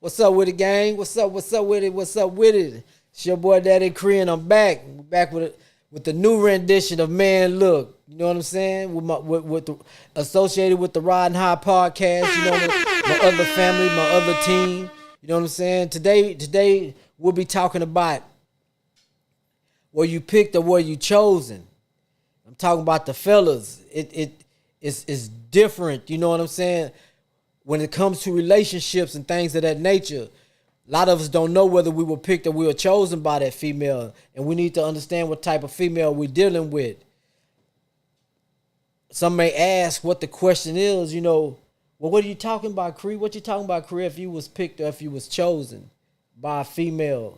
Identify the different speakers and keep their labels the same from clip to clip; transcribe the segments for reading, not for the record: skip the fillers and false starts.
Speaker 1: What's up with it, gang? What's up with it? What's up with it? It's your boy Daddy Cree, and I'm back. We're back with the new rendition of Man Look. You know what I'm saying? With the associated with the Riding High podcast. You know my other family, my other team. You know what I'm saying? Today we'll be talking about where you picked or where you chosen. I'm talking about the fellas. It's different. You know what I'm saying? When it comes to relationships and things of that nature, a lot of us don't know whether we were picked or we were chosen by that female. And we need to understand what type of female we're dealing with. Some may ask what the question is, well, what are you talking about, Cree? What you talking about, Cree, if you was picked or if you was chosen by a female?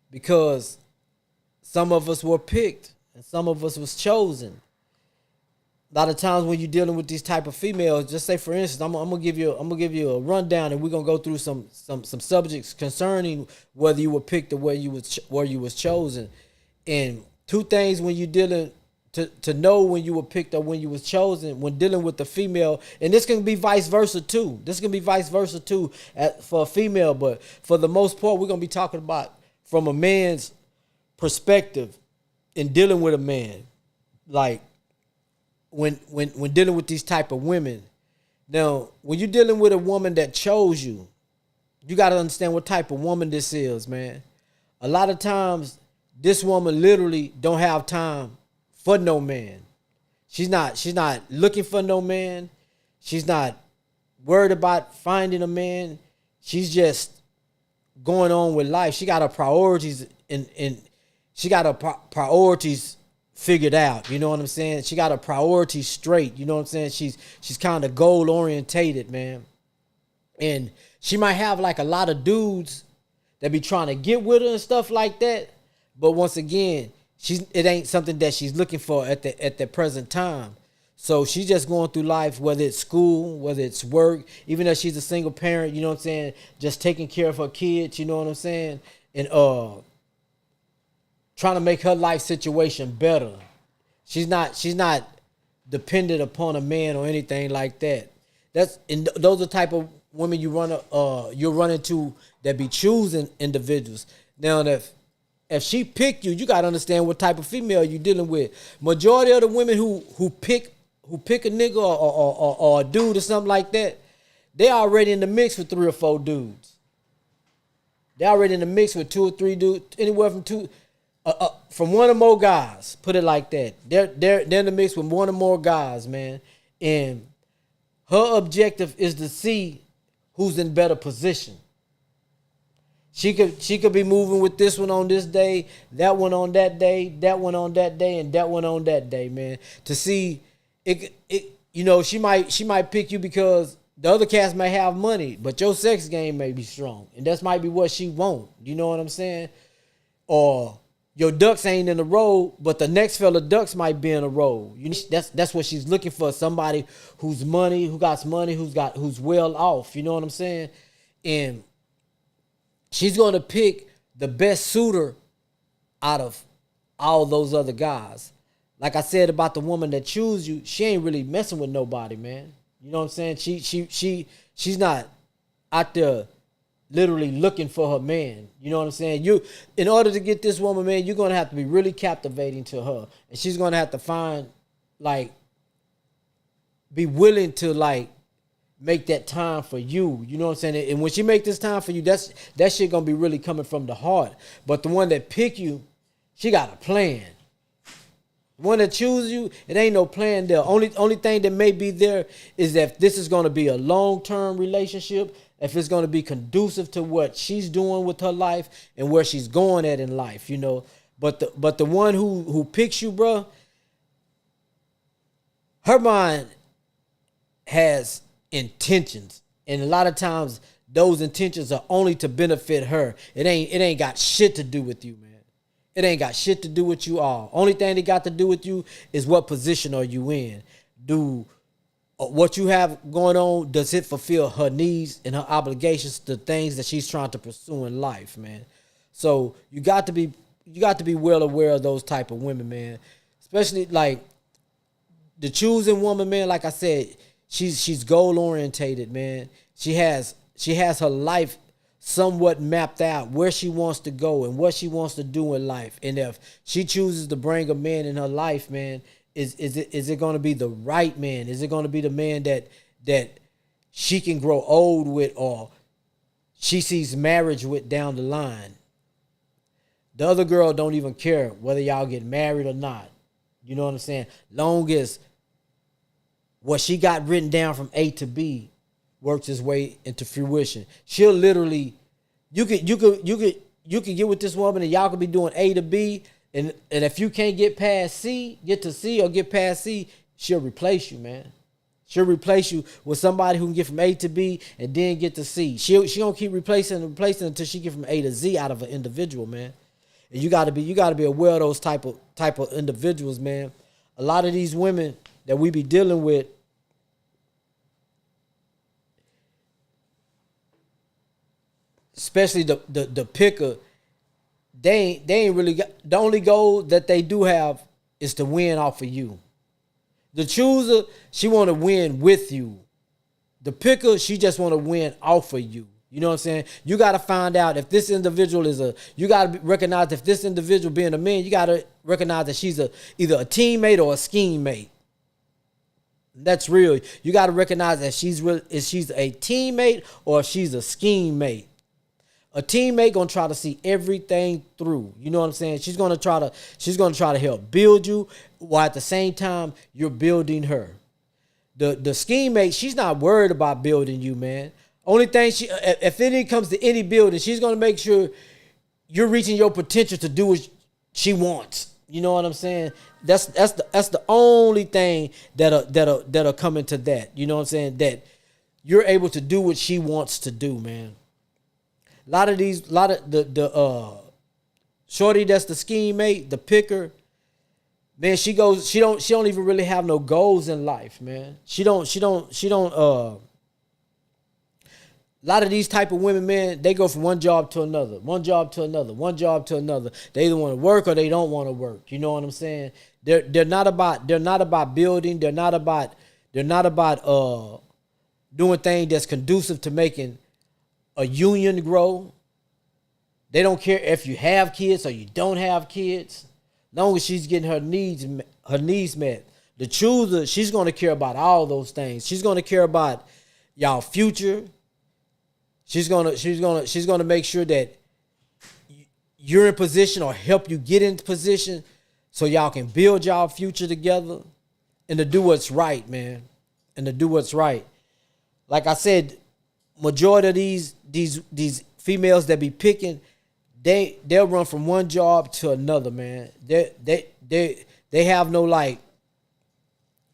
Speaker 1: Because some of us were picked and some of us was chosen. A lot of times when you're dealing with these type of females, just say for instance, I'm gonna give you a rundown, and we're gonna go through some subjects concerning whether you were picked or where you was chosen. And two things when you dealing to know when you were picked or when you was chosen when dealing with the female, and this can be vice versa too. For a female, but for the most part, we're gonna be talking about from a man's perspective in dealing with a man, like. When dealing with these type of women. Now, when you're dealing with a woman that chose you, you got to understand what type of woman this is, man. A lot of times, this woman literally don't have time for no man. She's not looking for no man. She's not worried about finding a man. She's just going on with life. She got her priorities and she got her priorities figured out. You know what I'm saying? She got her priorities straight. You know what I'm saying? She's kind of goal orientated, man. And she might have like a lot of dudes that be trying to get with her and stuff like that. But once again, it ain't something that she's looking for at the present time. So she's just going through life, whether it's school, whether it's work, even though she's a single parent, you know what I'm saying? Just taking care of her kids, you know what I'm saying? And trying to make her life situation better. She's not dependent upon a man or anything like that. Those are the type of women you'll run into that be choosing individuals. Now, if she picked you, you gotta understand what type of female you're dealing with. Majority of the women who pick a nigga or a dude or something like that, they already in the mix with 3 or 4 dudes. They already in the mix with 2 or 3 dudes, anywhere from 2. From 1 or more guys, put it like that. They're in the mix with 1 or more guys, man. And her objective is to see who's in better position. She could be moving with this one on this day, that one on that day, that one on that day, and that one on that day, man. To see it, she might pick you because the other cats may have money, but your sex game may be strong, and that might be what she want. You know what I'm saying? Or your ducks ain't in a row, but the next fella ducks might be in a row. That's what she's looking for. Somebody who's got money, who's well off. You know what I'm saying? And she's gonna pick the best suitor out of all those other guys. Like I said about the woman that choose you, she ain't really messing with nobody, man. You know what I'm saying? She's not out there literally looking for her man. You know what I'm saying? In order to get this woman, man, you're going to have to be really captivating to her. And she's going to have to be willing to make that time for you. You know what I'm saying? And when she make this time for you, that shit going to be really coming from the heart. But the one that pick you, she got a plan. The one that chooses you, it ain't no plan there. Only thing that may be there is that this is going to be a long-term relationship, if it's going to be conducive to what she's doing with her life and where she's going at in life, But the one who picks you, bro, her mind has intentions, and a lot of times those intentions are only to benefit her. It ain't got shit to do with you, man. It ain't got shit to do with you all. Only thing they got to do with you is what position are you in. What you have going on, does it fulfill her needs and her obligations to things that she's trying to pursue in life, man? So you got to be well aware of those type of women, man. Especially like the choosing woman, man. Like I said, she's goal orientated, man. She has her life somewhat mapped out where she wants to go and what she wants to do in life. And if she chooses to bring a man in her life, man, is it going to be the right man? Is it going to be the man that she can grow old with, or she sees marriage with down the line? The other girl don't even care whether y'all get married or not. You know what I'm saying? Long as what she got written down from A to B works its way into fruition. She'll literally, you could get with this woman and y'all could be doing A to B, and if you can't get to C or get past C, she'll replace you, man. She'll replace you with somebody who can get from A to B and then get to C. She gonna keep replacing until she get from A to Z out of an individual, man. And you gotta be aware of those type of individuals, man. A lot of these women that we be dealing with, especially the picker, they ain't really got, the only goal that they do have is to win off of you. The chooser, she want to win with you. The picker, she just want to win off of you. You know what I'm saying? You got to find out if this individual you got to recognize if this individual being a man, you got to recognize that she's either a teammate or a scheme mate. That's real. You got to recognize that she's a teammate or if she's a scheme mate. A teammate gonna try to see everything through. You know what I'm saying? She's gonna try to help build you, while at the same time you're building her. The scheme mate, she's not worried about building you, man. Only thing if it comes to any building, she's gonna make sure you're reaching your potential to do what she wants. You know what I'm saying? That's the only thing that'll come into that. You know what I'm saying? That you're able to do what she wants to do, man. A lot of the shorty that's the scheme mate, the picker, man, she don't even really have no goals in life, man. She don't a lot of these type of women, man, they go from one job to another. They either want to work or they don't want to work. You know what I'm saying? They're not about building. They're not about doing things that's conducive to making a union grow. They don't care if you have kids or you don't have kids. Long as she's getting her needs met. The chooser, she's going to care about all those things. She's going to care about y'all future. She's going to make sure that you're in position or help you get into position so y'all can build y'all future together and to do what's right, man. And to do what's right. Like I said, majority of these females that be picking, they'll run from one job to another, man. They have no, like,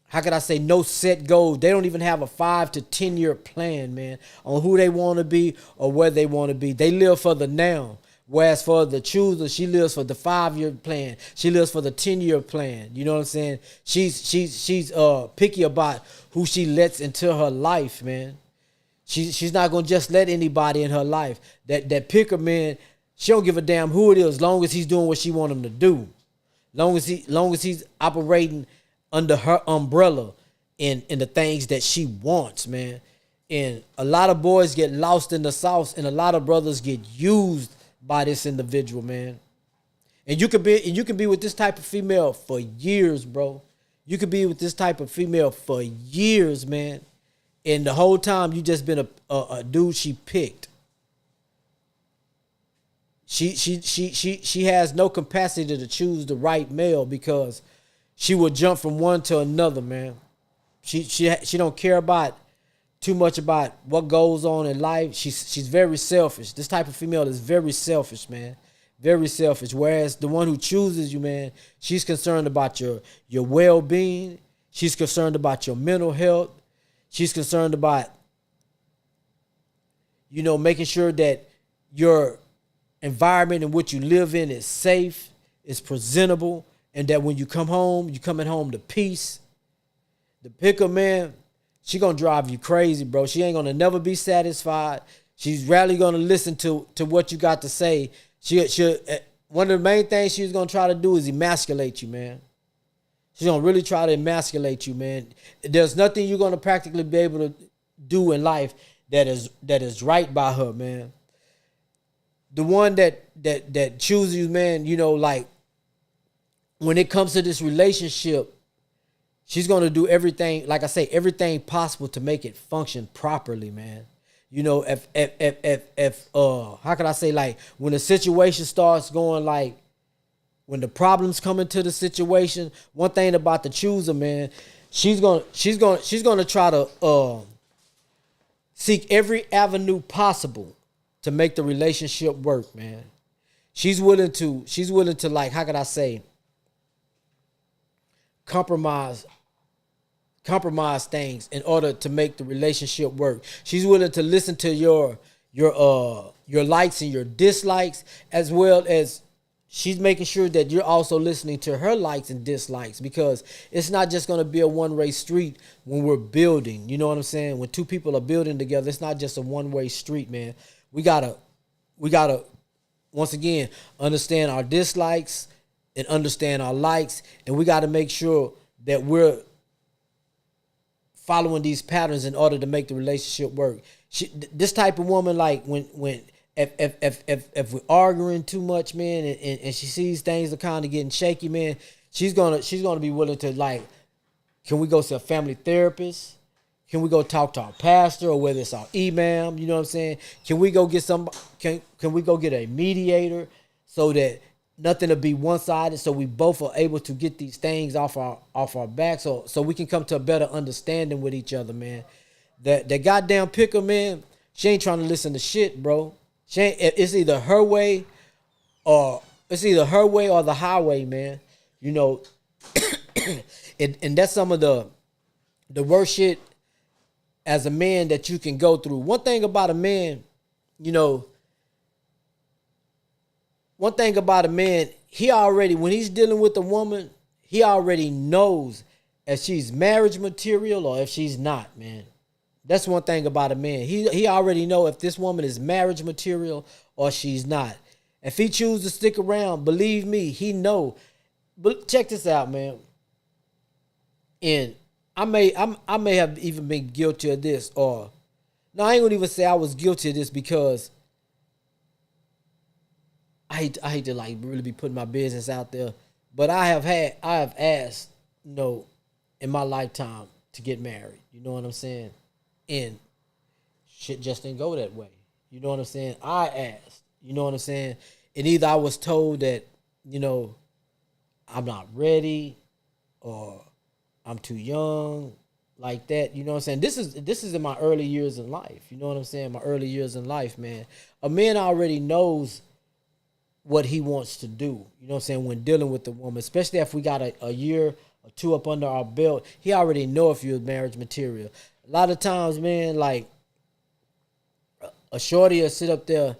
Speaker 1: how could I say, no set goals. They don't even have a 5 to 10 year plan, man, on who they want to be or where they want to be. They live for the now. Whereas for the chooser, she lives for the 5-year plan. She lives for the 10-year plan. You know what I'm saying? She's picky about who she lets into her life, man. She's not gonna just let anybody in her life. That picker, man, she don't give a damn who it is, as long as he's doing what she want him to do. Long as he's operating under her umbrella in the things that she wants, man. And a lot of boys get lost in the sauce, and a lot of brothers get used by this individual, man. And you could be with this type of female for years, bro. You could be with this type of female for years, man. And the whole time you just been a dude she picked. She has no capacity to choose the right male because she will jump from one to another, man. She don't care about too much about what goes on in life. She's very selfish. This type of female is very selfish, man. Very selfish. Whereas the one who chooses you, man, she's concerned about your well-being. She's concerned about your mental health. She's concerned about, making sure that your environment in which you live in is safe, is presentable, and that when you come home, you're coming home to peace. The picker, man, she gonna drive you crazy, bro. She ain't gonna never be satisfied. She's rarely gonna listen to what you got to say. She one of the main things she's gonna try to do is emasculate you, man. She's gonna really try to emasculate you, man. There's nothing you're gonna practically be able to do in life that is right by her, man. the one that chooses you, man, you know, like when it comes to this relationship, she's gonna do everything, like I say, everything possible to make it function properly, man. You know, if how can I say, like when the situation starts going, like when the problems come into the situation, one thing about the chooser, man, she's gonna try to seek every avenue possible to make the relationship work, man. She's willing to like, how can I say, compromise things in order to make the relationship work. She's willing to listen to your likes and your dislikes, as well as she's making sure that you're also listening to her likes and dislikes, because it's not just going to be a one-way street when we're building. You know what I'm saying? When two people are building together, it's not just a one-way street, man. We gotta once again understand our dislikes and understand our likes, and we got to make sure that we're following these patterns in order to make the relationship work. This type of woman, like when if we're arguing too much, man, and she sees things are kind of getting shaky, man, she's gonna be willing to, like, can we go to a family therapist? Can we go talk to our pastor, or whether it's our imam? You know what I'm saying? Can we go get can we go get a mediator so that nothing will be one-sided, so we both are able to get these things off our back, so we can come to a better understanding with each other, man. That goddamn picker, man, she ain't trying to listen to shit, bro. It's either her way or the highway, man. You know, and that's some of the worst shit as a man that you can go through. One thing about a man, you know, he already, when he's dealing with a woman, he already knows if she's marriage material or if she's not, man. That's one thing about a man. He already know if this woman is marriage material or she's not. If he chooses to stick around, believe me, he know. But check this out, man. And I may have even been guilty of this, or no, I ain't gonna even say I was guilty of this, because I hate to like really be putting my business out there, but I have asked, you know, in my lifetime to get married. You know what I'm saying? And shit just didn't go that way. You know what I'm saying? I asked. You know what I'm saying? And either I was told that, you know, I'm not ready, or I'm too young, like that. You know what I'm saying? This is in my early years in life. You know what I'm saying? My early years in life, man. A man already knows what he wants to do. You know what I'm saying? When dealing with the woman, especially if we got a year or two up under our belt, he already know if you're marriage material. A lot of times, man, like a shorty will sit up there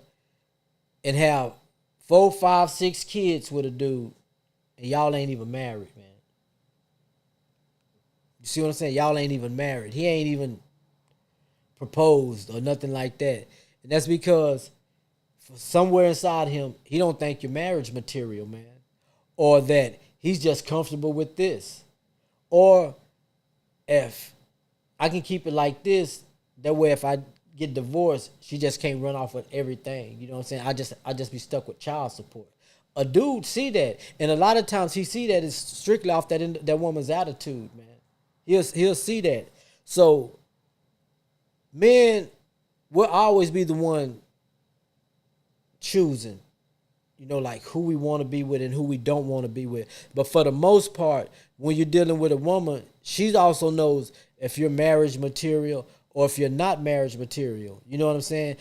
Speaker 1: and have 4, 5, 6 kids with a dude, and y'all ain't even married, man. You see what I'm saying? Y'all ain't even married. He ain't even proposed or nothing like that. And that's because somewhere inside him, he don't think you're marriage material, man. Or that he's just comfortable with this. Or if I can keep it like this, that way if I get divorced, she just can't run off with everything. You know what I'm saying? I just be stuck with child support. A dude see that, and a lot of times he see that it's strictly off that woman's attitude, man. He'll see that. So men will always be the one choosing, you know, like who we want to be with and who we don't want to be with. But for the most part, when you're dealing with a woman, she also knows if you're marriage material or if you're not marriage material. You know what I'm saying?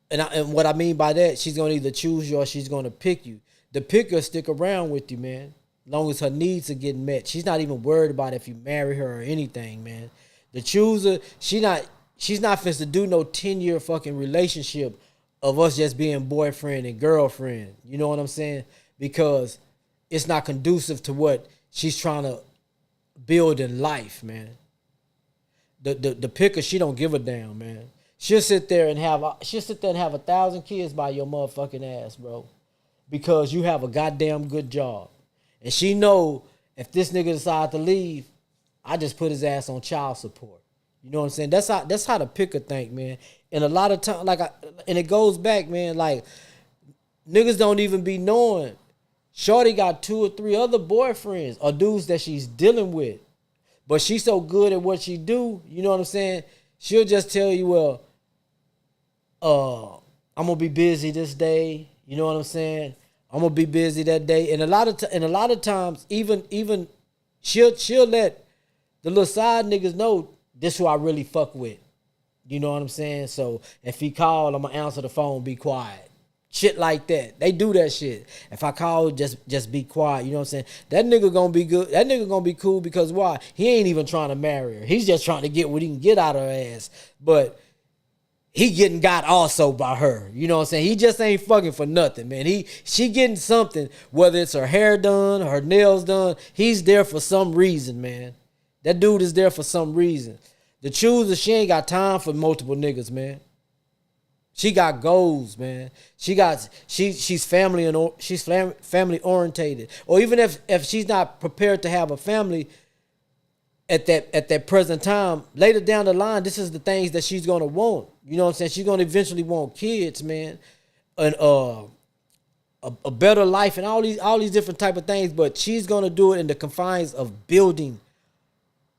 Speaker 1: And what I mean by that, she's going to either choose you or she's going to pick you. The picker stick around with you, man, as long as her needs are getting met. She's not even worried about if you marry her or anything, man. The chooser, she's not finna to do no 10-year fucking relationship of us just being boyfriend and girlfriend. You know what I'm saying? Because it's not conducive to what she's trying to build in life, man. The picker, she don't give a damn, man. She'll sit there and have 1,000 kids by your motherfucking ass, bro, because you have a goddamn good job. And she know if this nigga decide to leave, I just put his ass on child support. You know what I'm saying? That's how the picker think, man. And a lot of time, and it goes back, man. Like Niggas don't even be knowing. Shorty got 2 or 3 other boyfriends or dudes that she's dealing with. But she's so good at what she do, you know what I'm saying? She'll just tell you, well, I'm gonna be busy this day. You know what I'm saying? I'm gonna be busy that day. And a lot of times, even she'll let the little side niggas know this who I really fuck with. You know what I'm saying? So if he called, I'm gonna answer the phone, be quiet. Shit like that. They do that shit. If I call, just be quiet. You know what I'm saying? That nigga gonna be good. That nigga gonna be cool because why? He ain't even trying to marry her. He's just trying to get what he can get out of her ass. But he getting got also by her. You know what I'm saying? He just ain't fucking for nothing, man. She getting something, whether it's her hair done, her nails done. He's there for some reason, man. That dude is there for some reason. The chooser, she ain't got time for multiple niggas, man. She got goals, man. She's family and she's family orientated. Or even if she's not prepared to have a family at that present time, later down the line, this is the things that she's gonna want. You know what I'm saying? She's gonna eventually want kids, man, and a better life and all these different type of things. But she's gonna do it in the confines of building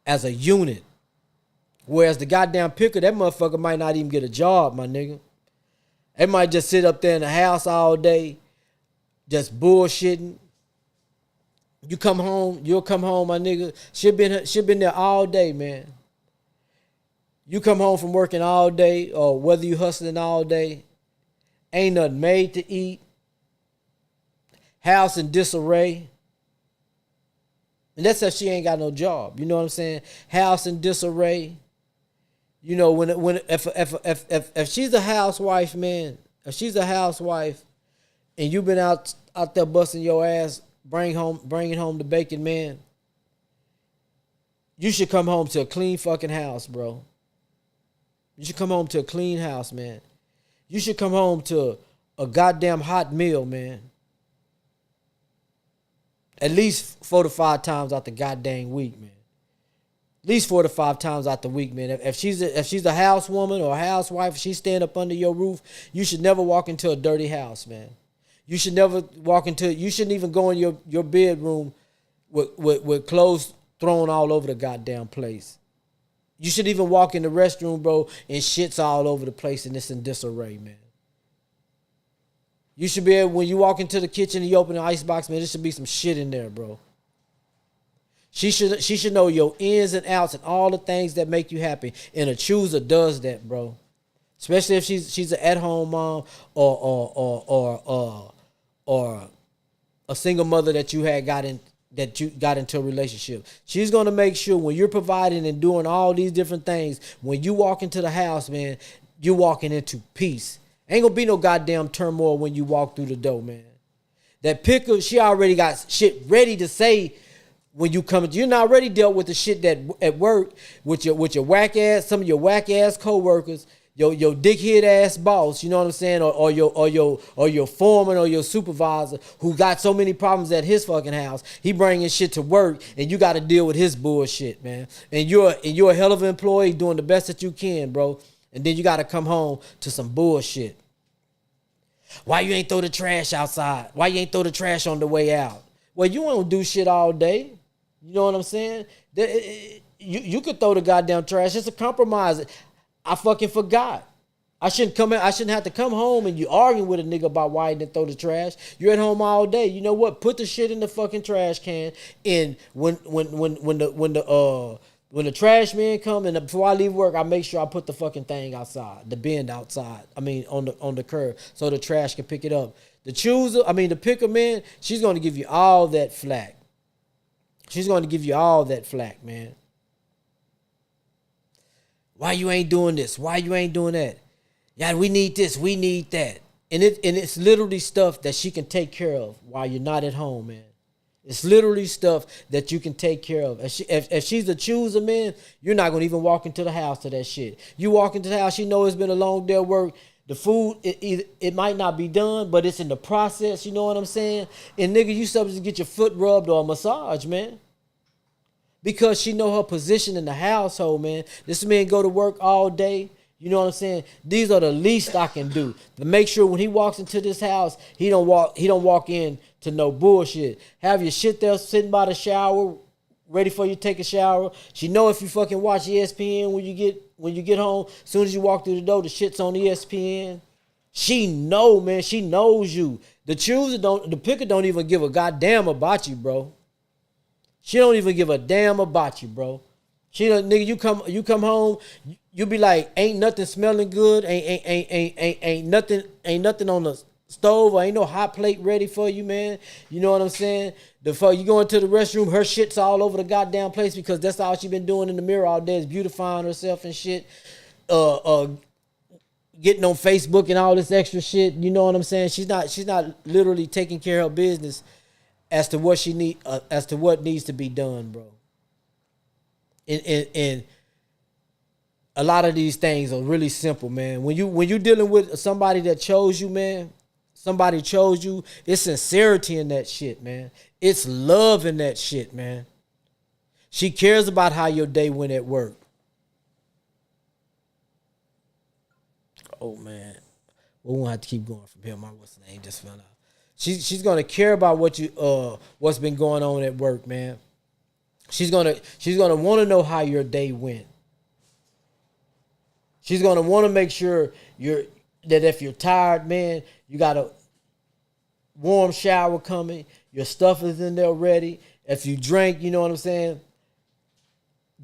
Speaker 1: as a unit. Whereas the goddamn picker, that motherfucker might not even get a job, my nigga. They might just sit up there in the house all day, just bullshitting. You'll come home, my nigga. She been there all day, man. You come home from working all day, or whether you hustling all day, ain't nothing made to eat. House in disarray. And that's if she ain't got no job. You know what I'm saying? House in disarray. You know, if she's a housewife, man, if she's a housewife and you've been out there busting your ass, bringing home the bacon, man, you should come home to a clean fucking house, bro. You should come home to a clean house, man. You should come home to a goddamn hot meal, man. At least 4 to 5 times out the goddamn week, man. At least 4 to 5 times out the week, man. If she's a housewoman or a housewife, she's staying up under your roof, you should never walk into a dirty house, man. You should never you shouldn't even go in your bedroom with clothes thrown all over the goddamn place. You should even walk in the restroom, bro, and shit's all over the place and it's in disarray, man. You should be able, when you walk into the kitchen and you open the icebox, man, there should be some shit in there, bro. She should know your ins and outs and all the things that make you happy. And a chooser does that, bro. Especially if she's an at-home mom or a single mother that you got into a relationship. She's gonna make sure when you're providing and doing all these different things, when you walk into the house, man, you're walking into peace. Ain't gonna be no goddamn turmoil when you walk through the door, man. That picker, she already got shit ready to say. When you come, you're not already dealt with the shit that at work with your whack ass, some of your whack ass coworkers, your dickhead ass boss, you know what I'm saying, or your foreman or your supervisor who got so many problems at his fucking house. He bringing shit to work, and you got to deal with his bullshit, man. And you're a hell of an employee doing the best that you can, bro. And then you got to come home to some bullshit. Why you ain't throw the trash outside? Why you ain't throw the trash on the way out? Well, you won't do shit all day. You know what I'm saying? You could throw the goddamn trash. It's a compromise. I fucking forgot. I shouldn't have to come home and you arguing with a nigga about why he didn't throw the trash. You're at home all day. You know what? Put the shit in the fucking trash can. And when the trash man come and before I leave work, I make sure I put the fucking thing outside, the bin outside. I mean on the curb so the trash can pick it up. The picker, man, she's gonna give you all that flack. She's going to give you all that flack, man. Why you ain't doing this? Why you ain't doing that? Yeah, we need this. We need that. And it's literally stuff that she can take care of while you're not at home, man. It's literally stuff that you can take care of. If she's a chooser, man, you're not going to even walk into the house to that shit. You walk into the house, she know it's been a long day of work. The food, it might not be done, but it's in the process, you know what I'm saying? And nigga, you supposed to get your foot rubbed or a massage, man. Because she know her position in the household, man. This man go to work all day, You know what I'm saying? These are the least I can do to make sure when he walks into this house, he don't walk in to no bullshit. Have your shit there sitting by the shower, ready for you to take a shower. She know if you fucking watch ESPN when you get home, as soon as you walk through the door, the shit's on ESPN. She know, man. She knows you. The picker don't even give a goddamn about you, bro. She don't even give a damn about you, bro. She don't, nigga. You come home, you be like, ain't nothing smelling good, ain't nothing on the stove, or ain't no hot plate ready for you, man. You know what I'm saying? The fuck, you go into the restroom, her shit's all over the goddamn place because that's all she been doing in the mirror all day is beautifying herself and shit. Getting on Facebook and all this extra shit. You know what I'm saying? She's not literally taking care of her business as to what as to what needs to be done, bro. And a lot of these things are really simple, man. When you dealing with somebody that chose you, man, somebody chose you, it's sincerity in that shit, man. It's love in that shit, man. She cares about how your day went at work. Oh man, we won't have to keep going from here. My what's the name just found out. She's gonna care about what's been going on at work, man. She's gonna want to know how your day went. She's gonna want to make sure that if you're tired, man, you got a warm shower coming. Your stuff is in there ready. If you drank, you know what I'm saying,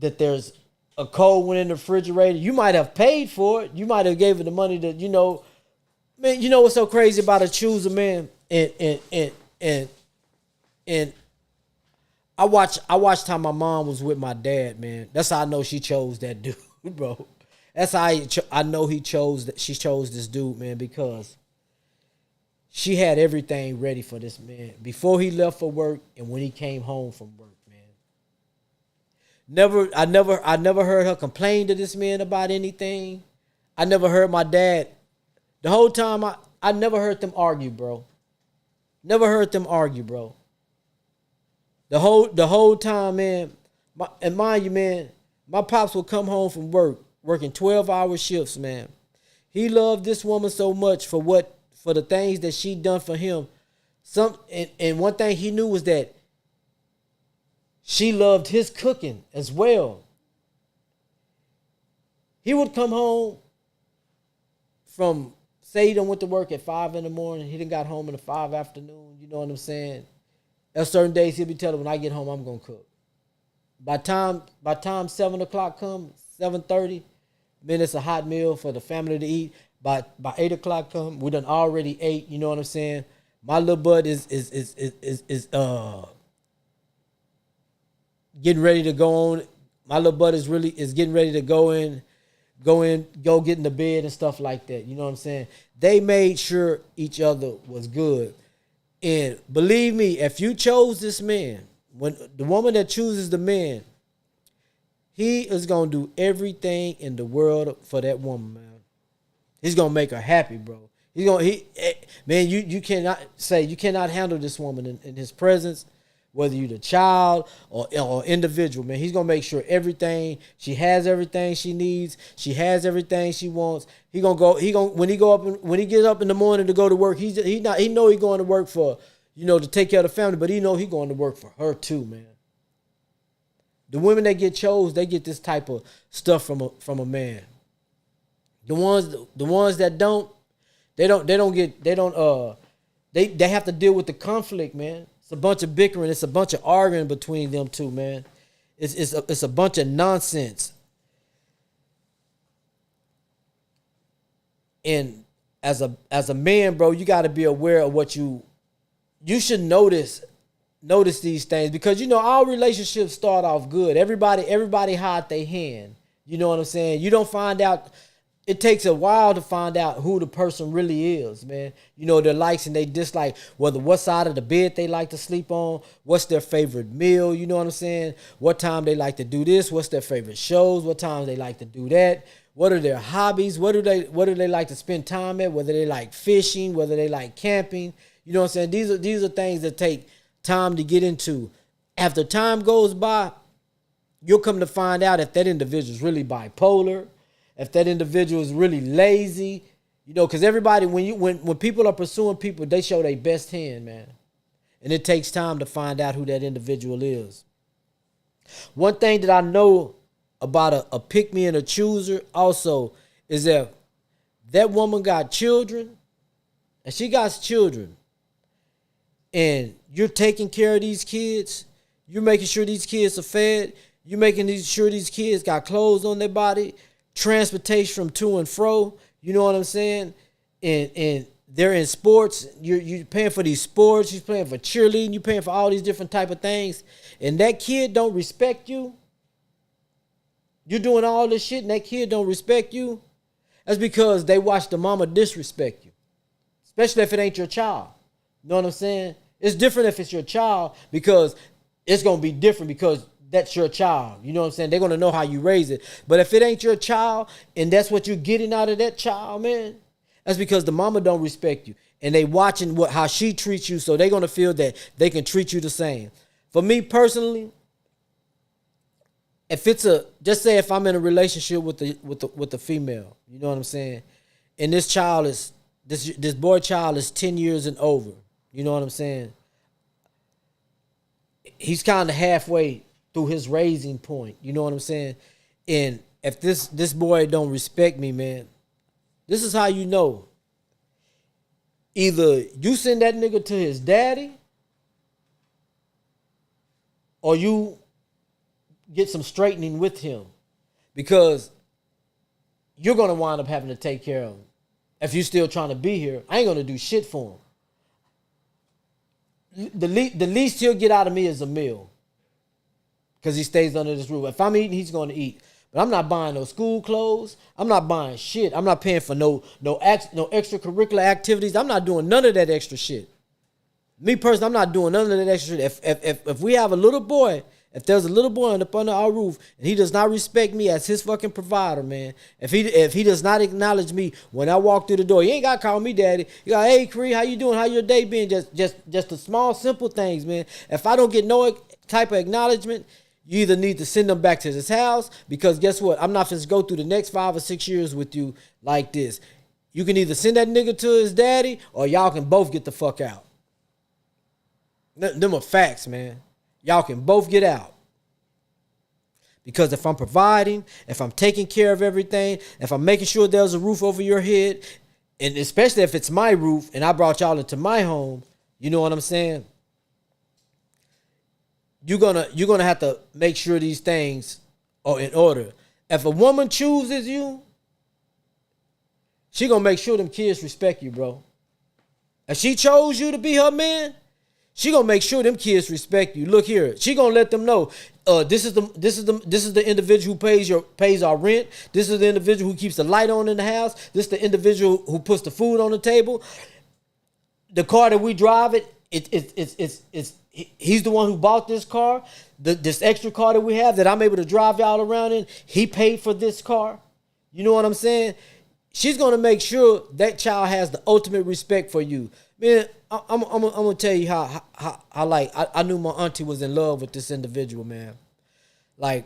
Speaker 1: that there's a cold one in the refrigerator. You might have paid for it. You might have gave it the money to, man, you know what's so crazy about a chooser, man? And I watched how my mom was with my dad, man. That's how I know she chose that dude, bro. That's how I know she chose this dude, man, because she had everything ready for this man before he left for work and when he came home from work, man. I never heard her complain to this man about anything. I never heard my dad. The whole time I never heard them argue, bro. Never heard them argue, bro. The whole time, man. And mind you, man, my pops would come home from work, working 12-hour shifts, man. He loved this woman so much for the things that she done for him. And one thing he knew was that she loved his cooking as well. He would come home from, say he done went to work at 5 in the morning. He done got home in the 5 afternoon. You know what I'm saying? There's certain days he'll be telling, when I get home, I'm going to cook. By time 7 o'clock comes, 7:30, man, it's a hot meal for the family to eat. By 8 o'clock come, we done already ate. You know what I'm saying? My little bud is getting ready to go on. My little bud is getting ready to go get in the bed and stuff like that. You know what I'm saying? They made sure each other was good. And believe me, if you chose this man, when the woman that chooses the man, he is gonna do everything in the world for that woman, man. He's gonna make her happy, bro. Man, you cannot handle this woman in his presence, whether you're the child or individual, man. He's gonna make sure she has everything she needs, she has everything she wants. When he gets up in the morning to go to work, he know he's going to work for, to take care of the family, but he know he's going to work for her too, man. The women that get chose, they get this type of stuff from a man. The ones that don't, they have to deal with the conflict, man. It's a bunch of bickering. It's a bunch of arguing between them two, man. It's a bunch of nonsense. And as a man, bro, you got to be aware of what you should notice these things, because all relationships start off good. Everybody hide their hand. You know what I'm saying? You don't find out. It takes a while to find out who the person really is, man. Their likes and they dislike, whether what side of the bed they like to sleep on, what's their favorite meal, you know what I'm saying? What time they like to do this, what's their favorite shows, what time they like to do that, what are their hobbies, what do they like to spend time at, whether they like fishing, whether they like camping, you know what I'm saying? These are things that take time to get into. After time goes by, you'll come to find out if that individual is really bipolar, if that individual is really lazy, because everybody, when people are pursuing people, they show their best hand, man. And it takes time to find out who that individual is. One thing that I know about a pick me and a chooser also is that woman got children, and she got children, and you're taking care of these kids, you're making sure these kids are fed, you're making sure these kids got clothes on their body, transportation from to and fro, you know what I'm saying? And they're in sports, you're paying for these sports, you're paying for cheerleading, you're paying for all these different type of things, and that kid don't respect you. You're doing all this shit and that kid don't respect you. That's because they watch the mama disrespect you. Especially if it ain't your child. You know what I'm saying? It's different if it's your child, because it's going to be different because that's your child. You know what I'm saying? They're going to know how you raise it. But if it ain't your child and that's what you're getting out of that child, man, that's because the mama don't respect you. And they watching how she treats you, so they're going to feel that they can treat you the same. For me personally, just say if I'm in a relationship with the female, you know what I'm saying? And this boy child is 10 years and over. You know what I'm saying? He's kind of halfway through his raising point. You know what I'm saying? And if this boy don't respect me, man, this is how you know. Either you send that nigga to his daddy, or you get some straightening with him, because you're going to wind up having to take care of him. If you're still trying to be here, I ain't going to do shit for him. The least he'll get out of me is a meal, because he stays under this roof. If I'm eating, he's going to eat. But I'm not buying no school clothes. I'm not buying shit. I'm not paying for no extracurricular activities. I'm not doing none of that extra shit. Me personally, I'm not doing none of that extra shit. If we have a little boy, if there's a little boy up under our roof and he does not respect me as his fucking provider, man, if he does not acknowledge me when I walk through the door, he ain't got to call me daddy. You got, hey, Cree, how you doing? How your day been? Just the small, simple things, man. If I don't get no type of acknowledgement, you either need to send them back to his house, because guess what? I'm not going to go through the next 5 or 6 years with you like this. You can either send that nigga to his daddy, or y'all can both get the fuck out. Them are facts, man. Y'all can both get out. Because if I'm providing, if I'm taking care of everything, if I'm making sure there's a roof over your head, and especially if it's my roof and I brought y'all into my home, you know what I'm saying? You're gonna have to make sure these things are in order. If a woman chooses you, she gonna make sure them kids respect you, bro. If she chose you to be her man, she gonna make sure them kids respect you. Look here, she gonna let them know, this is the individual who pays our rent. This is the individual who keeps the light on in the house. This is the individual who puts the food on the table. The car that we drive, he's the one who bought this car. This extra car that we have that I'm able to drive y'all around in, he paid for this car. You know what I'm saying? She's gonna make sure that child has the ultimate respect for you. Man, I'm gonna tell you how I knew my auntie was in love with this individual, man. Like,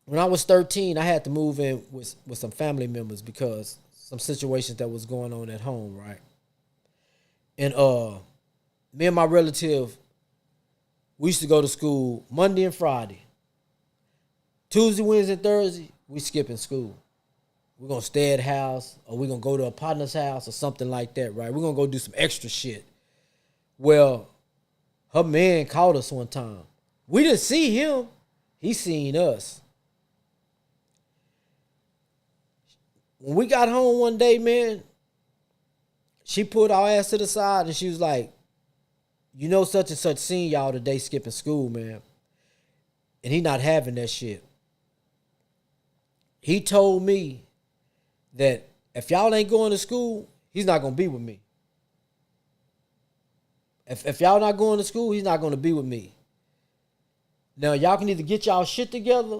Speaker 1: when I was 13, I had to move in with some family members because some situations that was going on at home, right? And me and my relative, we used to go to school Monday and Friday. Tuesday, Wednesday, and Thursday, we skipping school. We're going to stay at the house, or we're going to go to a partner's house or something like that, right? We're going to go do some extra shit. Well, her man called us one time. We didn't see him. He seen us. When we got home one day, man, she pulled our ass to the side and she was like, you know, such and such seen y'all today skipping school, man. And he not having that shit. He told me that if y'all ain't going to school, he's not going to be with me. If y'all not going to school, he's not going to be with me. Now, y'all can either get y'all shit together,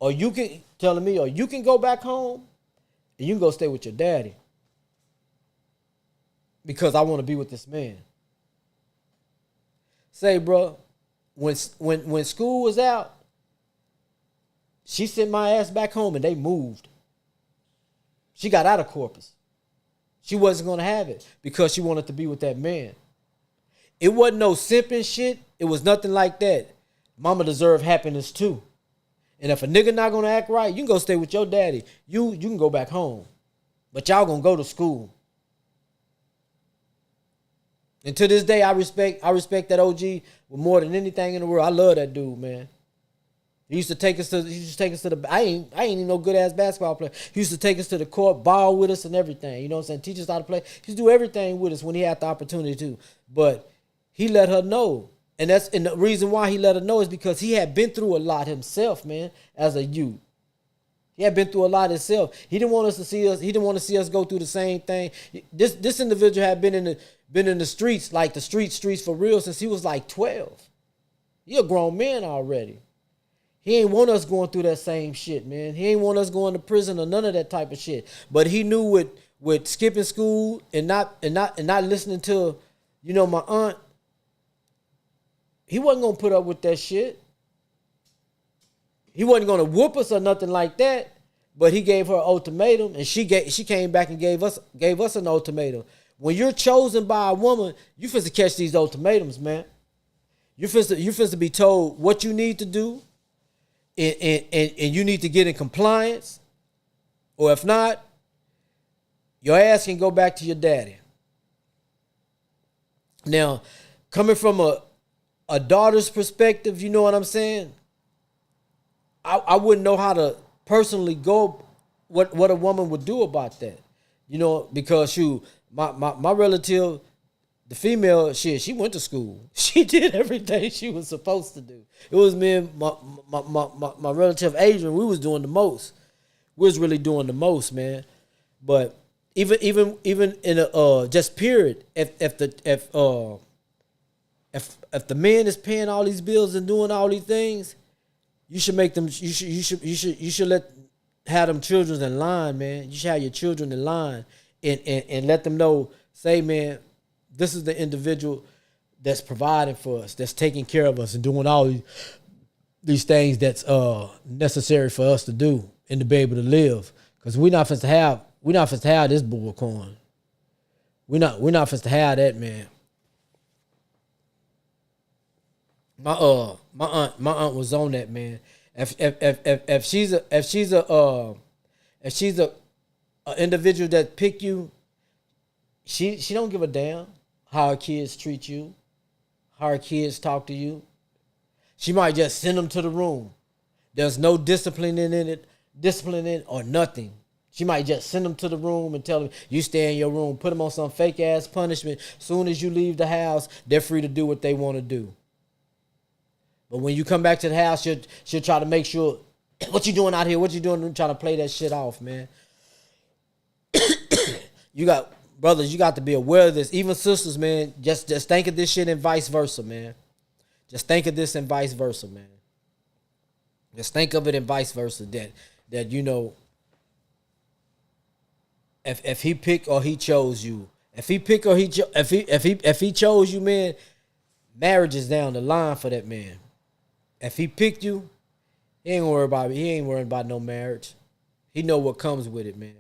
Speaker 1: or you can, telling me, or you can go back home and you can go stay with your daddy. Because I want to be with this man. Say, bro, when school was out, she sent my ass back home and they moved. She got out of corpus. She wasn't gonna have it because she wanted to be with that man. It wasn't no simping shit. It was nothing like that. Mama deserved happiness too. And if a nigga not gonna act right, you can go stay with your daddy. You can go back home. But y'all gonna go to school. And to this day, I respect that OG with more than anything in the world. I love that dude, man. He used to take us to the. I ain't even no good ass basketball player. He used to take us to the court, ball with us and everything. You know what I'm saying? Teach us how to play. He used to do everything with us when he had the opportunity to. But he let her know. And the reason why he let her know is because he had been through a lot himself, man, as a youth. He had been through a lot himself. He didn't want us to see us. He didn't want to see us go through the same thing. This individual had been in the streets, like the streets for real, since he was like 12. He a grown man already. He ain't want us going through that same shit, man. He ain't want us going to prison or none of that type of shit. But he knew with skipping school and not listening to, my aunt, he wasn't gonna put up with that shit. He wasn't gonna whoop us or nothing like that. But he gave her an ultimatum, and she came back and gave us an ultimatum. When you're chosen by a woman, you finna catch these ultimatums, man. You finna be told what you need to do, and you need to get in compliance, or if not, your ass can go back to your daddy. Now, coming from a daughter's perspective, you know what I'm saying? I wouldn't know how to personally go what a woman would do about that. Because my relative, the female, she went to school. She did everything she was supposed to do. It was me and my relative Adrian, we was doing the most. We was really doing the most, man. But even in a just period, if the man is paying all these bills and doing all these things, you should make them. You should have them children in line, man. You should have your children in line and let them know. Say, man, this is the individual that's providing for us, that's taking care of us, and doing all these things that's necessary for us to do and to be able to live. Because we're not supposed to have this bullcorn. We're not supposed to have that, man. My aunt was on that, man. If she's a individual that pick you, she don't give a damn how her kids treat you, how her kids talk to you. She might just send them to the room. There's no discipline in it or nothing. She might just send them to the room and tell them, you stay in your room, put them on some fake ass punishment. Soon as you leave the house, they're free to do what they want to do. But when you come back to the house, she'll try to make sure, what you doing out here? What you doing? Trying to play that shit off, man. Brothers, you got to be aware of this. Even sisters, man, just think of this shit and vice versa, man. Just think of this and vice versa, man. Just think of it and vice versa. That if he picked or he chose you, if he chose you, man, marriage is down the line for that man. If he picked you, he ain't worried about no marriage. He know what comes with it, man.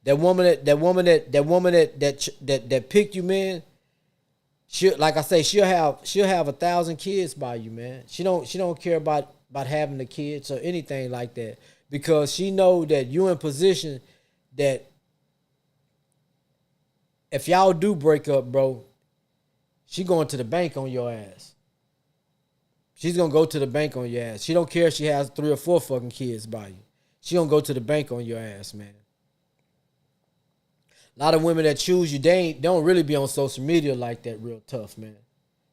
Speaker 1: That woman that picked you, man. Like I say, she'll have 1,000 kids by you, man. She don't care about having the kids or anything like that, because she know that you in position that if y'all do break up, bro, she going to the bank on your ass. She's going to go to the bank on your ass. She don't care if she has 3 or 4 fucking kids by you. She going to go to the bank on your ass, man. A lot of women that choose you, they don't really be on social media like that real tough, man.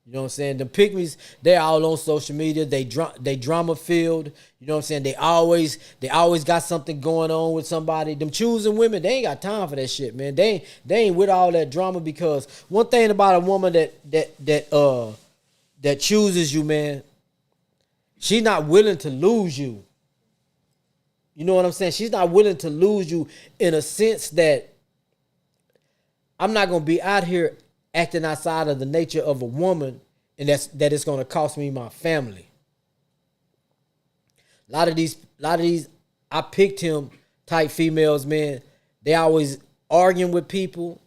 Speaker 1: You know what I'm saying? The pygmies, they're all on social media. They drama filled. You know what I'm saying? They always got something going on with somebody. Them choosing women, they ain't got time for that shit, man. They ain't with all that drama, because one thing about a woman that chooses you, man, she's not willing to lose you. You know what I'm saying? She's not willing to lose you in a sense that I'm not gonna be out here acting outside of the nature of a woman, and that it's gonna cost me my family. A lot of these, I picked him type females, man. They always arguing with people.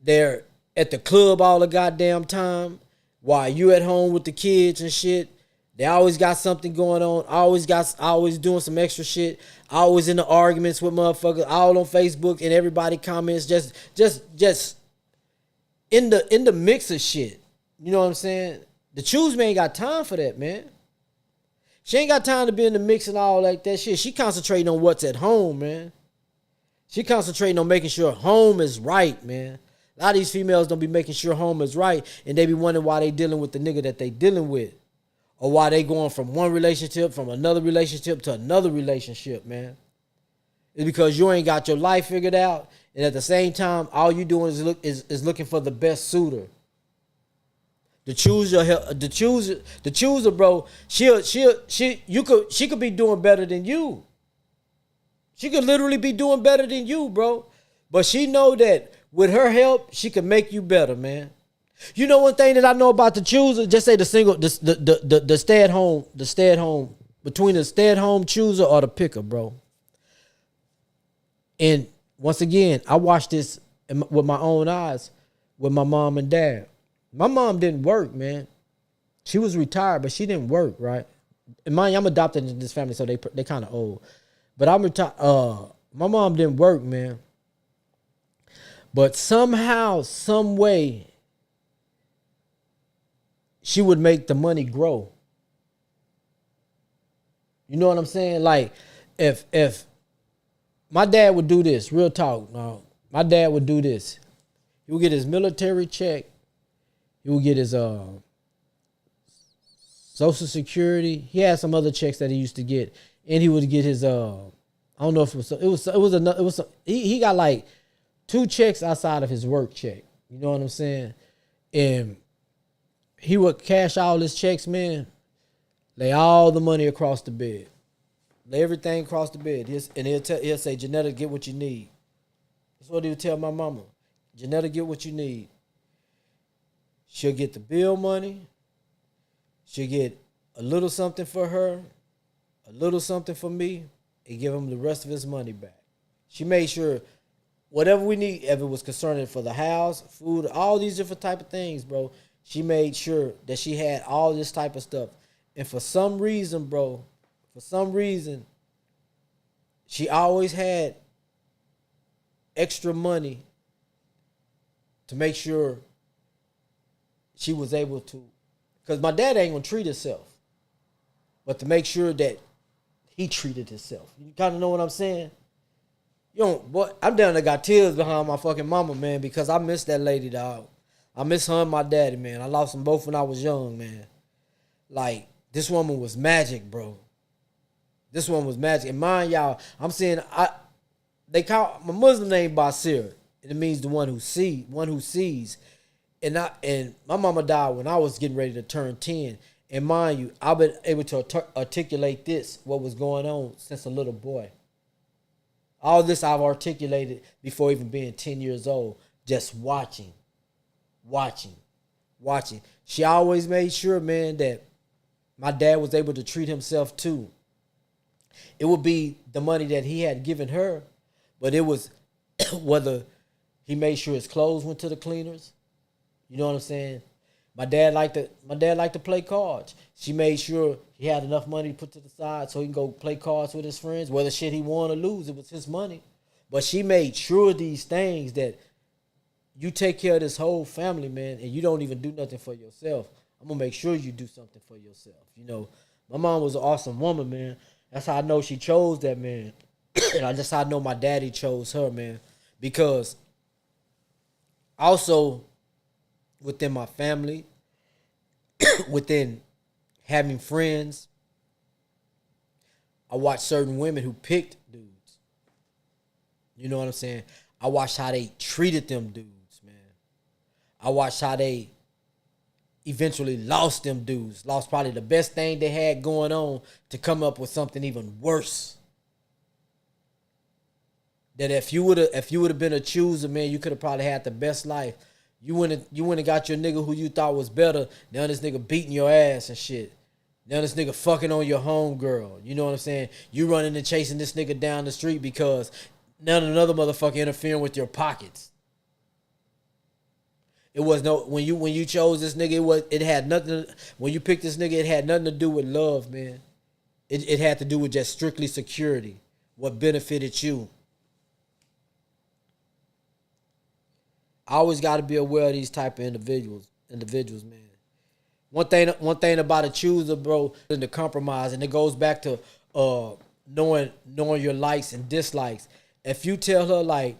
Speaker 1: They're at the club all the goddamn time while you at home with the kids and shit. They always got something going on. Always doing some extra shit. Always in the arguments with motherfuckers. All on Facebook and everybody comments. Just in the mix of shit. You know what I'm saying? The choose man ain't got time for that, man. She ain't got time to be in the mix and all like that shit. She concentrating on what's at home, man. She concentrating on making sure home is right, man. A lot of these females don't be making sure home is right, and they be wondering why they dealing with the nigga that they dealing with. Or why they going from one relationship, from another relationship to another relationship, man. It's because you ain't got your life figured out, and at the same time, all you doing is looking for the best suitor. The chooser, bro. She could be doing better than you. She could literally be doing better than you, bro. But she know that with her help, she can make you better, man. You know one thing that I know about the chooser? Just say the stay at home, between the stay at home chooser or the picker, bro. And once again, I watched this with my own eyes with my mom and dad. My mom didn't work, man. She was retired, but she didn't work, right? And mind you, I'm adopted into this family, so they kind of old. But I'm retired. My mom didn't work, man. But somehow, some way, she would make the money grow. You know what I'm saying? Like, if my dad would do this, real talk, my dad would do this. He would get his military check. He would get his Social Security. He had some other checks that he used to get, and he would get his I don't know if he got like 2 checks outside of his work check. You know what I'm saying? And he would cash all his checks, man. Lay all the money across the bed. Lay everything across the bed. He'll say, Janetta, get what you need. That's what he would tell my mama. Janetta, get what you need. She'll get the bill money. She'll get a little something for her, a little something for me, and give him the rest of his money back. She made sure whatever we need, if it was concerning for the house, food, all these different type of things, bro, she made sure that she had all this type of stuff. And for some reason, bro, she always had extra money to make sure she was able to, because my dad ain't gonna treat himself, but to make sure that he treated himself. You kind of know what I'm saying? You don't, boy, I'm down there got tears behind my fucking mama, man, because I miss that lady, dog. I miss her and my daddy, man. I lost them both when I was young, man. Like, this woman was magic, bro. This one was magic. And mind y'all, I'm saying, they call my Muslim name Basir, and it means the one who sees. And my mama died when I was getting ready to turn 10. And mind you, I've been able to articulate what was going on since a little boy. All this I've articulated before even being 10 years old, just watching. She always made sure, man, that my dad was able to treat himself too. It would be the money that he had given her, but it was whether he made sure his clothes went to the cleaners. You know what I'm saying? My dad liked to play cards. She made sure he had enough money to put to the side so he can go play cards with his friends. Whether shit he won or lose, it was his money. But she made sure these things that you take care of this whole family, man, and you don't even do nothing for yourself. I'm gonna make sure you do something for yourself. You know, my mom was an awesome woman, man. That's how I know she chose that man. And that's how I know my daddy chose her, man. Because also within my family, within having friends, I watched certain women who picked dudes. You know what I'm saying? I watched how they treated them dudes, man. I watched how they eventually lost them dudes. Lost probably the best thing they had going on to come up with something even worse. That if you would have been a chooser, man, you could have probably had the best life. You wouldn't have got your nigga who you thought was better. Now this nigga beating your ass and shit. Now this nigga fucking on your home girl. You know what I'm saying? You running and chasing this nigga down the street because now another motherfucker interfering with your pockets. It was no when you chose this nigga, it had nothing. When you picked this nigga, it had nothing to do with love, man. It had to do with just strictly security. What benefited you. I always got to be aware of these type of individuals, man. One thing about a chooser, bro, is the compromise, and it goes back to knowing your likes and dislikes. If you tell her like,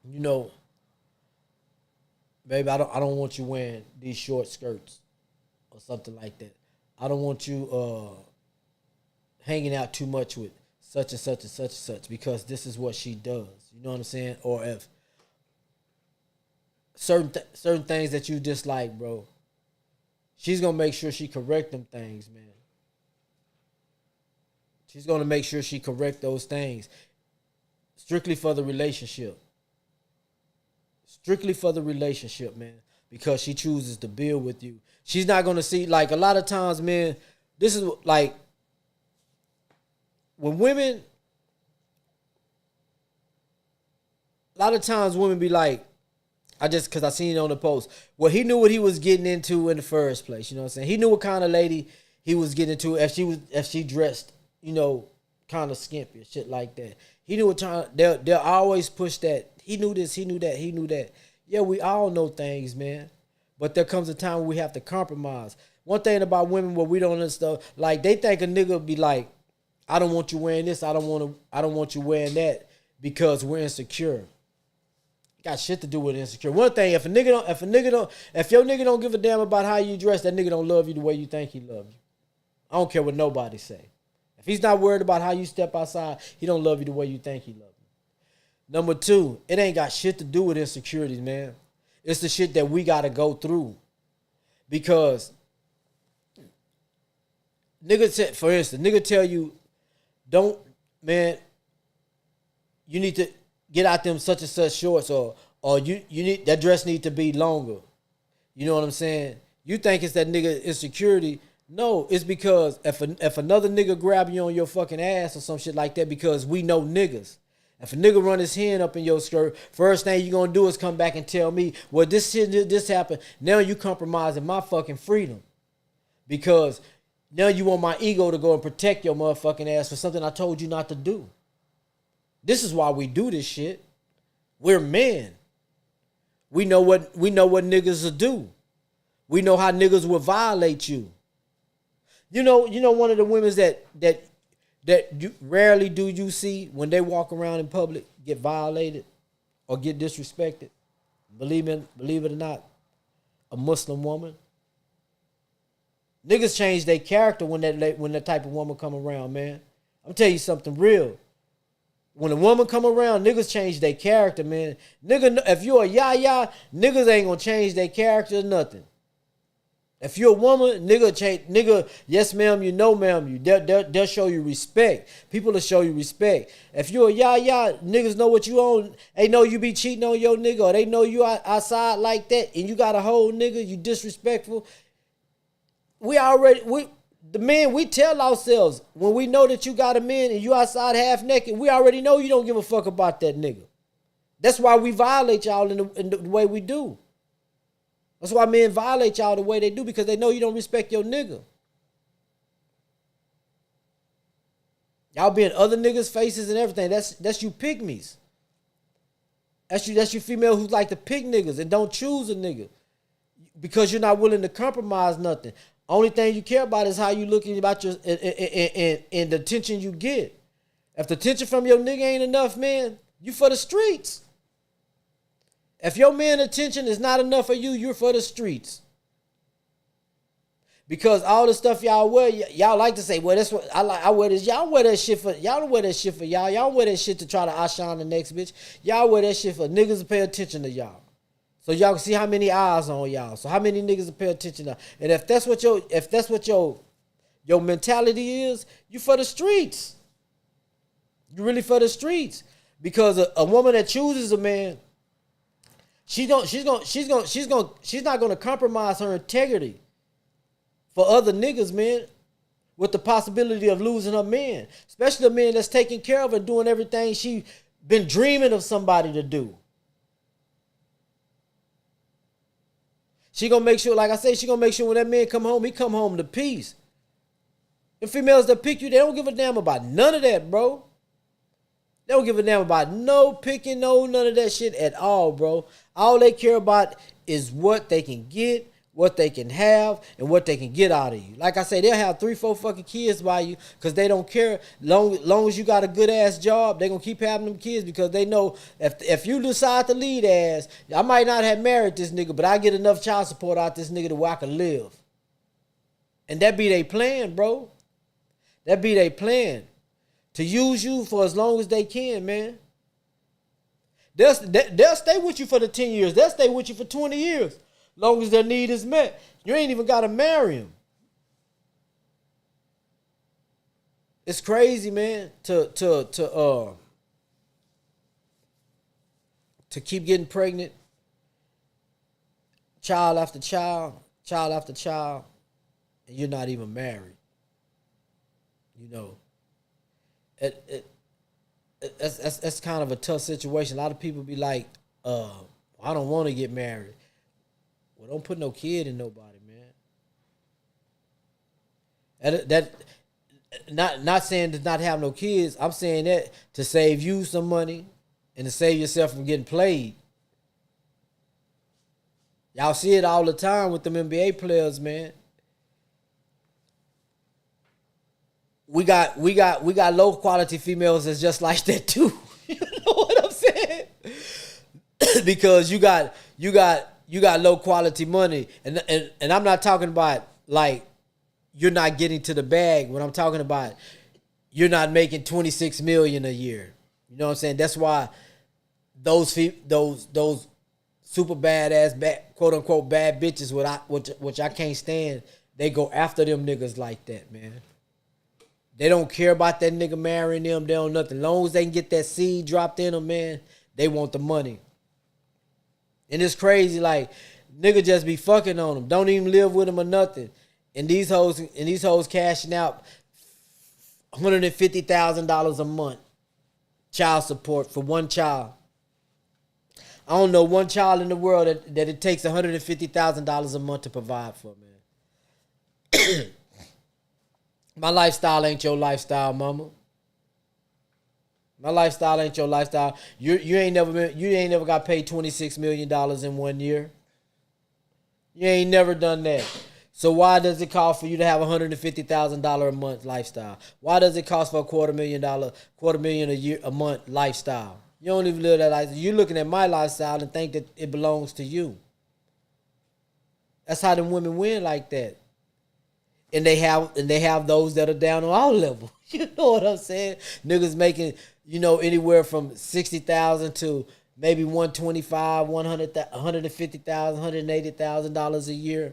Speaker 1: you know, baby, I don't want you wearing these short skirts or something like that. I don't want you hanging out too much with such and such and such and such because this is what she does. You know what I'm saying? Or if certain things that you dislike, bro, she's gonna make sure she correct them things, man. She's gonna make sure she correct those things, strictly for the relationship. Strictly for the relationship, man, because she chooses to build with you. She's not gonna see, like, a lot of times, man. This is like when women. A lot of times, women be like, because I seen it on the post. Well, he knew what he was getting into in the first place. You know what I'm saying? He knew what kind of lady he was getting into if she dressed, you know, kind of skimpy or shit like that. He knew what time. They'll always push that. He knew this. He knew that. He knew that. Yeah, we all know things, man. But there comes a time where we have to compromise. One thing about women, what we don't understand, like they think a nigga be like, I don't want you wearing this. I don't want you wearing that because we're insecure. Got shit to do with insecure. One thing, if your nigga don't give a damn about how you dress, that nigga don't love you the way you think he love you. I don't care what nobody say. If he's not worried about how you step outside, he don't love you the way you think he love you. Number two, it ain't got shit to do with insecurities, man. It's the shit that we gotta go through. Because for instance, nigga tell you, man, you need to get out them such and such shorts, or you need that dress need to be longer. You know what I'm saying? You think it's that nigga insecurity. No, it's because if another nigga grab you on your fucking ass or some shit like that, because we know niggas. If a nigga run his hand up in your skirt, first thing you gonna do is come back and tell me, well, this happened. Now you compromising my fucking freedom. Because now you want my ego to go and protect your motherfucking ass for something I told you not to do. This is why we do this shit. We're men. We know what niggas will do. We know how niggas will violate you. You know one of the women that you rarely do you see when they walk around in public get violated or get disrespected. Believe it or not, a Muslim woman. Niggas change their character when that type of woman come around, man. I'm tell you something real. When a woman come around, niggas change their character, man. Nigga, if you're a yah, niggas ain't gonna change their character or nothing. If you're a woman, nigga, yes ma'am, you know ma'am, they'll show you respect. People will show you respect. If you're a yah, niggas know what you own. They know you be cheating on your nigga, or they know you outside like that, and you got a whole nigga, you disrespectful. The men, we tell ourselves, when we know that you got a man and you outside half naked, we already know you don't give a fuck about that nigga. That's why we violate y'all in the way we do. That's why men violate y'all the way they do, because they know you don't respect your nigga. Y'all be in other niggas' faces and everything. That's you pygmies. That's you female who like to pick niggas and don't choose a nigga because you're not willing to compromise nothing. Only thing you care about is how you looking about your and the attention you get. If the attention from your nigga ain't enough, man, you for the streets. If your man attention is not enough for you, you're for the streets. Because all the stuff y'all wear, y'all like to say, well, that's what I wear this. Y'all wear that shit for y'all. Don't wear that shit for y'all. Y'all wear that shit to try to outshine the next bitch. Y'all wear that shit for niggas to pay attention to y'all. So y'all can see how many eyes on y'all. So how many niggas to pay attention to. And if that's what your mentality is, you for the streets. You really for the streets. Because a woman that chooses a man, she's not gonna compromise her integrity for other niggas, man, with the possibility of losing her man, especially a man that's taking care of her, doing everything she been dreaming of somebody to do. She gonna make sure, like I say, she gonna make sure when that man come home, he come home to peace. And females that pick you, they don't give a damn about none of that, bro. They don't give a damn about no picking, none of that shit at all, bro. All they care about is what they can get, what they can have, and what they can get out of you. Like I say, they'll have 3, 4 fucking kids by you because they don't care. Long as you got a good ass job, they gonna keep having them kids because they know if you decide to lead ass, I might not have married this nigga, but I get enough child support out this nigga to where I can live. And that be their plan, bro. That be their plan. To use you for as long as they can, man. They'll stay with you for the 10 years. They'll stay with you for 20 years. Long as their need is met. You ain't even got to marry them. It's crazy, man, to keep getting pregnant. Child after child, child after child, and you're not even married. You know. That's kind of a tough situation. A lot of people be like, I don't want to get married. Well, don't put no kid in nobody, man. That not saying to not have no kids. I'm saying that to save you some money and to save yourself from getting played. Y'all see it all the time with them NBA players, man. We got low quality females that's just like that too. You know what I'm saying? Because you got low quality money, and I'm not talking about like you're not getting to the bag. What I'm talking about, you're not making $26 million a year. You know what I'm saying? That's why those super badass quote unquote bad bitches, which I can't stand, they go after them niggas like that, man. They don't care about that nigga marrying them. They don't nothing. As long as they can get that seed dropped in them, man, they want the money. And it's crazy, like, nigga just be fucking on them. Don't even live with them or nothing. And these hoes cashing out $150,000 a month. Child support for one child. I don't know one child in the world that it takes $150,000 a month to provide for, man. My lifestyle ain't your lifestyle, mama. My lifestyle ain't your lifestyle. You ain't never got paid $26 million in 1 year. You ain't never done that. So why does it cost for you to have $150,000 a month lifestyle? Why does it cost for $250,000 a month lifestyle? You don't even live that lifestyle. You're looking at my lifestyle and think that it belongs to you. That's how them women win like that. And they have those that are down on all levels. You know what I'm saying? Niggas making, anywhere from $60,000 to maybe $125,000, $150,000, $180,000 a year.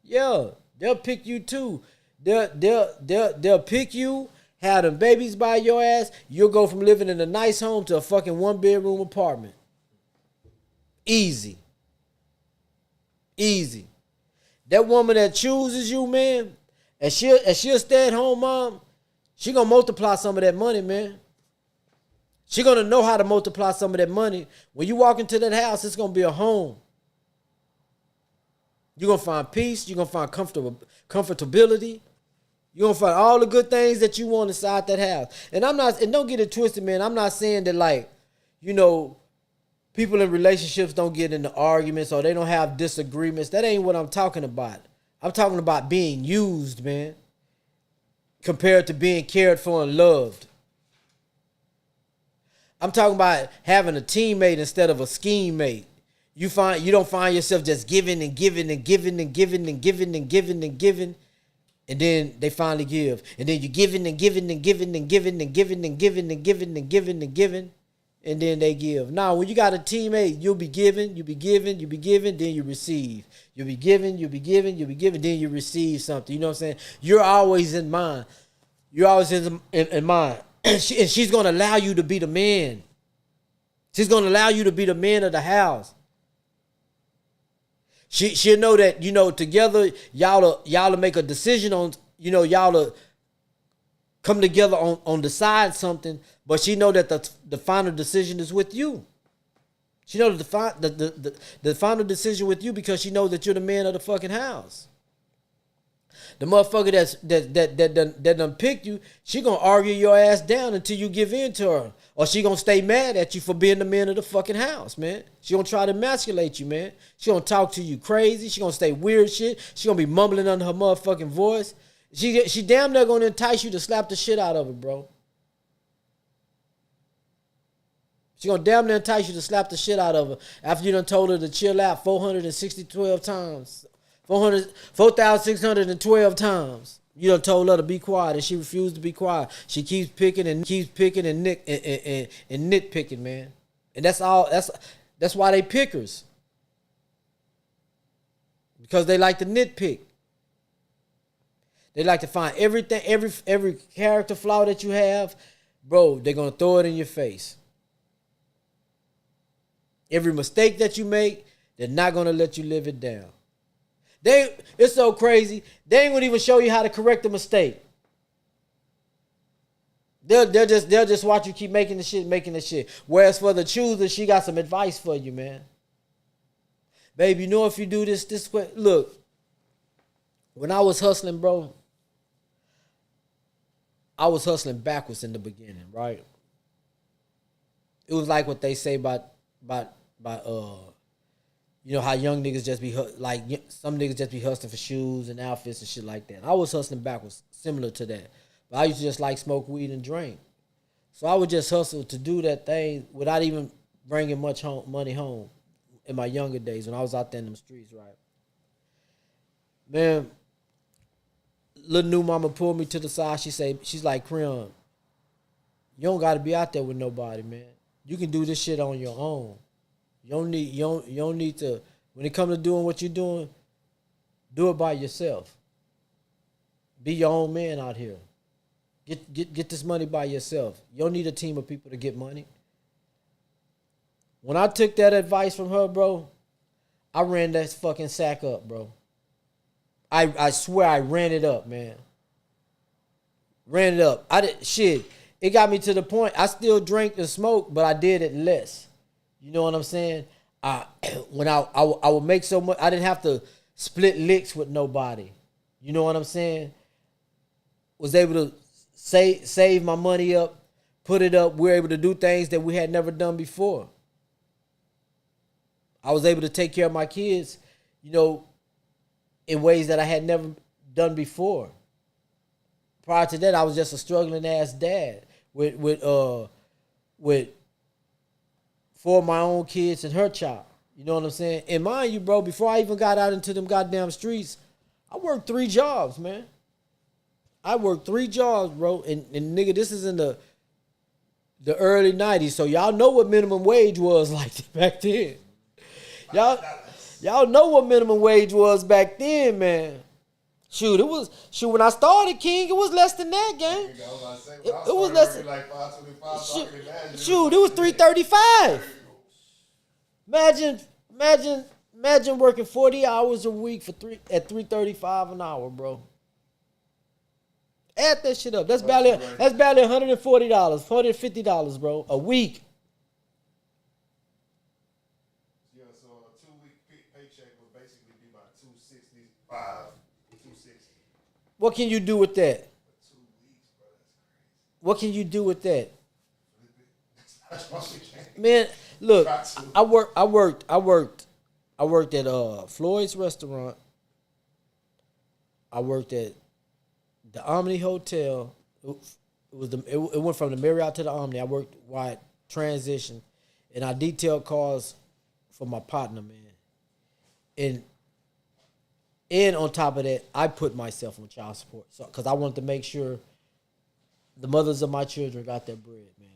Speaker 1: Yeah, they'll pick you too. They'll pick you, have them babies by your ass. You'll go from living in a nice home to a fucking 1-bedroom apartment. Easy. That woman that chooses you, man, and she'll stay at home mom, she gonna multiply some of that money, man. She gonna know how to multiply some of that money. When you walk into that house, it's gonna be a home. You're gonna find peace. You're gonna find comfortability. You're gonna find all the good things that you want inside that house. And don't get it twisted, man. I'm not saying that, like, people in relationships don't get into arguments or they don't have disagreements. That ain't what I'm talking about. I'm talking about being used, man, compared to being cared for and loved. I'm talking about having a teammate instead of a scheme mate. You don't find yourself just giving and giving and giving and giving and giving and giving and giving, and then they finally give. And then you giving and giving and giving and giving and giving and giving and giving and giving and giving. And then they give. Now, when you got a teammate, you'll be giving, then you receive. You'll be giving, then you receive something. You know what I'm saying? You're always in mind. You're always in mind. And she's going to allow you to be the man. She's going to allow you to be the man of the house. She'll know that, together y'all make a decision on, y'all come together on decide something, but she know that the final decision is with you. She know that the final decision with you because she knows that you're the man of the fucking house. The motherfucker that done picked you, she gonna argue your ass down until you give in to her. Or she gonna stay mad at you for being the man of the fucking house, man. She gonna try to emasculate you, man. She gonna talk to you crazy. She gonna say weird shit. She gonna be mumbling under her motherfucking voice. She damn near gonna entice you to slap the shit out of her, bro. She gonna damn near entice you to slap the shit out of her after you done told her to chill out 412 times. 4,612 times. You done told her to be quiet and she refused to be quiet. She keeps picking and nitpicking, man. And that's all. That's why they pickers. Because they like to nitpick. They like to find everything, every character flaw that you have, bro, they're gonna throw it in your face. Every mistake that you make, they're not gonna let you live it down. It's so crazy. They ain't gonna even show you how to correct the mistake. They'll just watch you keep making the shit. Whereas for the chooser, she got some advice for you, man. Babe, if you do this way, look. When I was hustling, bro, I was hustling backwards in the beginning, right? It was like what they say about how young niggas just be some niggas just be hustling for shoes and outfits and shit like that. I was hustling backwards, similar to that. But I used to just like smoke weed and drink. So I would just hustle to do that thing without even bringing much money home in my younger days when I was out there in them streets, right? Man, little new mama pulled me to the side. She's like, Creon, you don't got to be out there with nobody, man. You can do this shit on your own. You don't need to, when it comes to doing what you're doing, do it by yourself. Be your own man out here. Get this money by yourself. You don't need a team of people to get money. When I took that advice from her, bro, I ran that fucking sack up, bro. I swear I ran it up, man. Ran it up. It got me to the point, I still drank and smoked, but I did it less. You know what I'm saying? When I would make so much, I didn't have to split licks with nobody. You know what I'm saying? Was able to save my money up, put it up. We were able to do things that we had never done before. I was able to take care of my kids, in ways that I had never done before. Prior to that, I was just a struggling ass dad with 4 of my own kids and her child. You know what I'm saying? And mind you, bro, before I even got out into them goddamn streets, I worked 3 jobs, man. I worked 3 jobs, bro. And nigga, this is in the early 90s. So y'all know what minimum wage was like back then. Y'all know what minimum wage was back then, man. Shoot, when I started, King, it was less than that, gang. It was less than like $5.25. Shoot, it was $3.35. Imagine working 40 hours a week at $3.35 an hour, bro. Add that shit up. That's barely $140, $150, bro, a week.
Speaker 2: Yeah, so a 2-week paycheck would basically be about $265, $260.
Speaker 1: What can you do with that?
Speaker 2: 2 weeks, bro. That's crazy.
Speaker 1: What can you do with that? Man, look, I worked at Floyd's restaurant. I worked at the Omni Hotel. It went from the Marriott to the Omni. I worked wide transition, and I detailed cars for my partner, man. And on top of that, I put myself on child support, so because I wanted to make sure the mothers of my children got their bread, man.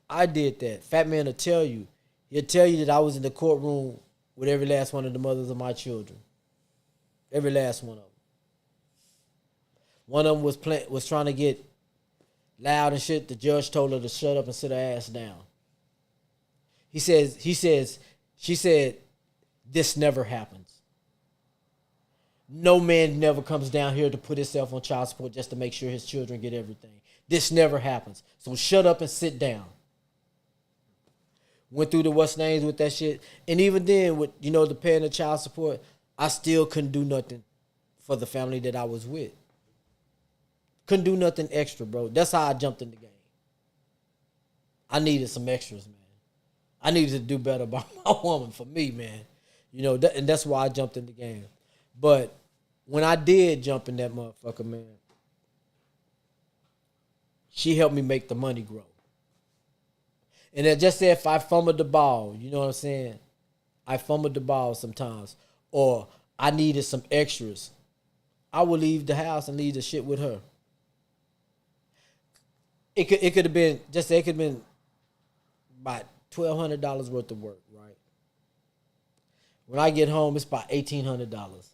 Speaker 1: I did that. Fat Man will tell you. He'll tell you that I was in the courtroom with every last one of the mothers of my children. Every last one of them. One of them was trying to get loud and shit. The judge told her to shut up and sit her ass down. She said, This never happens. No man never comes down here to put himself on child support just to make sure his children get everything. This never happens. So shut up and sit down. Went through the what's names with that shit. And even then, with, you know, the paying the child support, I still couldn't do nothing for the family that I was with. Couldn't do nothing extra, bro. That's how I jumped in the game. I needed some extras, man. I needed to do better by my woman for me, man. You know, and that's why I jumped in the game. But when I did jump in that motherfucker, man, she helped me make the money grow. And it just said if I fumbled the ball, you know what I'm saying? I fumbled the ball sometimes. Or I needed some extras. I would leave the house and leave the shit with her. It could have been, just say it could have been about $1,200 worth of work, right? When I get home, it's about $1,800.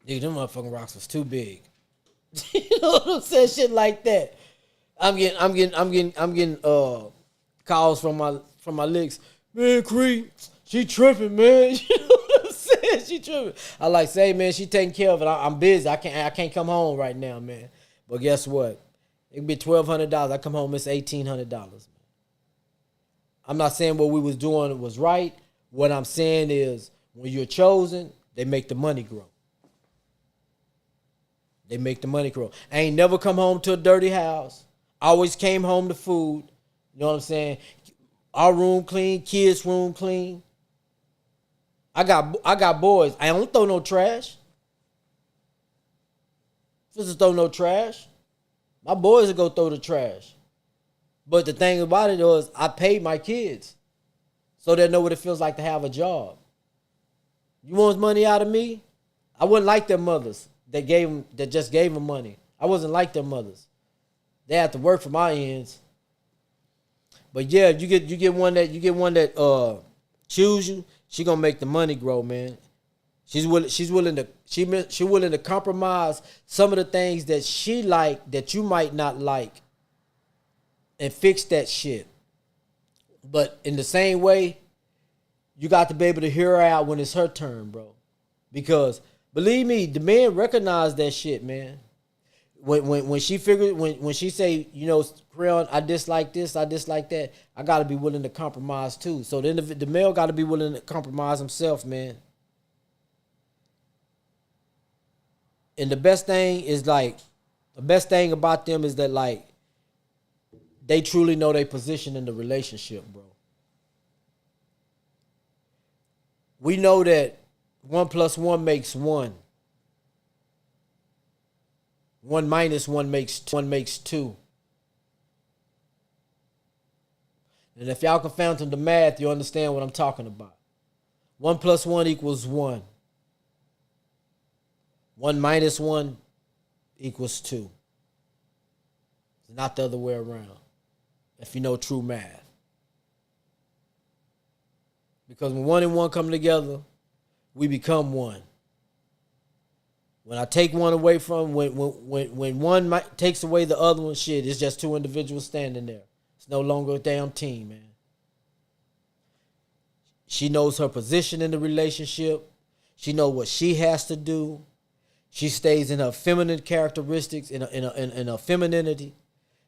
Speaker 1: Dude, them motherfucking rocks was too big. You know what I'm saying? Shit like that. I'm getting calls from my licks. Man, Cree, she tripping, man. You know what I'm saying? She tripping. I like say, man, she taking care of it. I'm busy. I can't come home right now, man. But guess what? It can be $1,200. I come home, it's $1,800. I'm not saying what we was doing was right. What I'm saying is when you're chosen, they make the money grow. They make the money grow. I ain't never come home to a dirty house. Always came home to food. You know what I'm saying? Our room clean, kids' room clean. I got boys. I don't throw no trash. Just throw no trash. My boys will go throw the trash. But the thing about it was I paid my kids so they know what it feels like to have a job. You want money out of me? I wasn't like their mothers that just gave them money. I wasn't like their mothers. They had to work for my ends. But yeah, you get one that choose you. She gonna make the money grow, man. She's willing to compromise some of the things that she like that you might not like, and fix that shit. But in the same way, you got to be able to hear her out when it's her turn, bro. Because believe me, the man recognized that shit, man. When she figured when she say, you know, Creon, I dislike this, I dislike that, I gotta be willing to compromise too. So then the male gotta be willing to compromise himself, man. And the best thing about them is that like they truly know their position in the relationship, bro. We know that 1 + 1 makes 1. 1 - 1 makes 2. And if y'all can fathom the math, you understand what I'm talking about. 1 + 1 = 1. 1 - 1 = 2. It's not the other way around, if you know true math. Because when 1 and 1 come together, we become one. When I take one away from, when one takes away the other one, shit, it's just two individuals standing there. It's no longer a damn team, man. She knows her position in the relationship. She knows what she has to do. She stays in her feminine characteristics, in her femininity.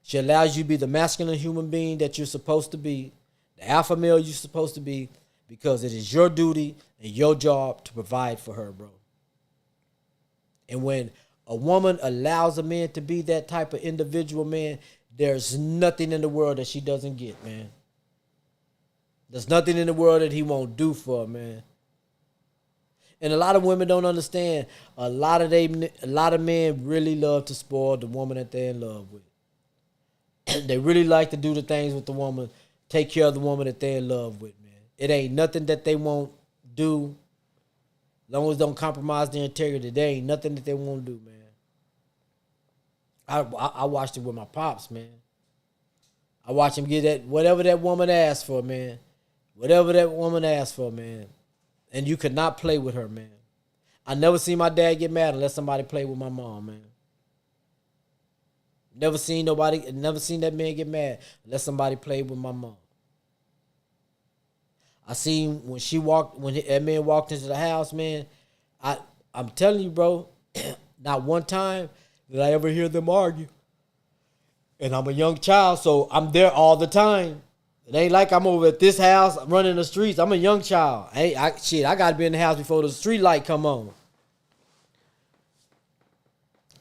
Speaker 1: She allows you to be the masculine human being that you're supposed to be, the alpha male you're supposed to be, because it is your duty and your job to provide for her, bro. And when a woman allows a man to be that type of individual, man, there's nothing in the world that she doesn't get, man. There's nothing in the world that he won't do for her, man. And a lot of women don't understand. A lot of men really love to spoil the woman that they're in love with. They really like to do the things with the woman, take care of the woman that they're in love with, man. It ain't nothing that they won't do. As long as they don't compromise their integrity, there ain't nothing that they won't do, man. I watched it with my pops, man. I watched him get that, whatever that woman asked for, man. Whatever that woman asked for, man. And you could not play with her, man. I never seen my dad get mad unless somebody played with my mom, man. Never seen that man get mad unless somebody played with my mom. I seen when that man walked into the house, man. I'm telling you, bro, not one time did I ever hear them argue. And I'm a young child, so I'm there all the time. It ain't like I'm over at this house running the streets. I'm a young child. I gotta be in the house before the street light come on.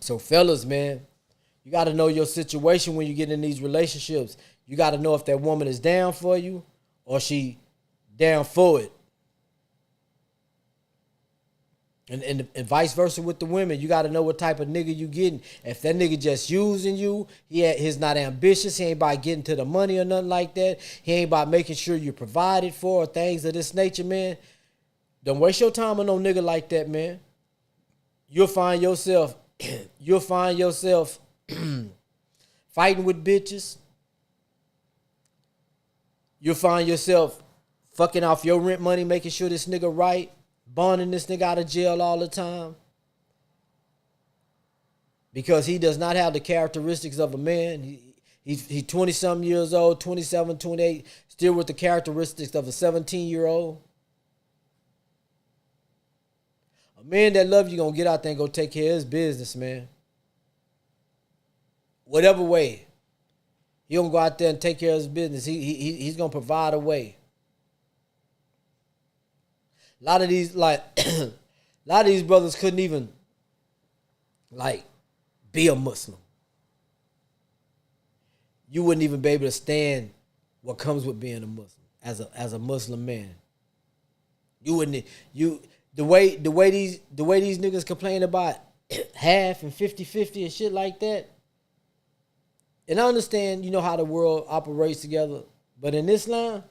Speaker 1: So fellas, man, you gotta know your situation when you get in these relationships. You gotta know if that woman is down for you or she down for it. And vice versa with the women. You got to know what type of nigga you getting. If that nigga just using you, he's not ambitious. He ain't about getting to the money or nothing like that. He ain't about making sure you're provided for or things of this nature, man. Don't waste your time on no nigga like that, man. You'll find yourself fighting with bitches. You'll find yourself fucking off your rent money, making sure this nigga right. Bonding this nigga out of jail all the time. Because he does not have the characteristics of a man. He's 20-something years old, 27, 28, still with the characteristics of a 17-year-old. A man that loves you gonna get out there and go take care of his business, man. Whatever way. He gonna go out there and take care of his business. He's gonna provide a way. A lot of these brothers couldn't even be a Muslim. You wouldn't even be able to stand what comes with being a Muslim as a Muslim man. You wouldn't the way these niggas complain about half and 50-50 and shit like that. And I understand, you know, how the world operates together, but in Islam,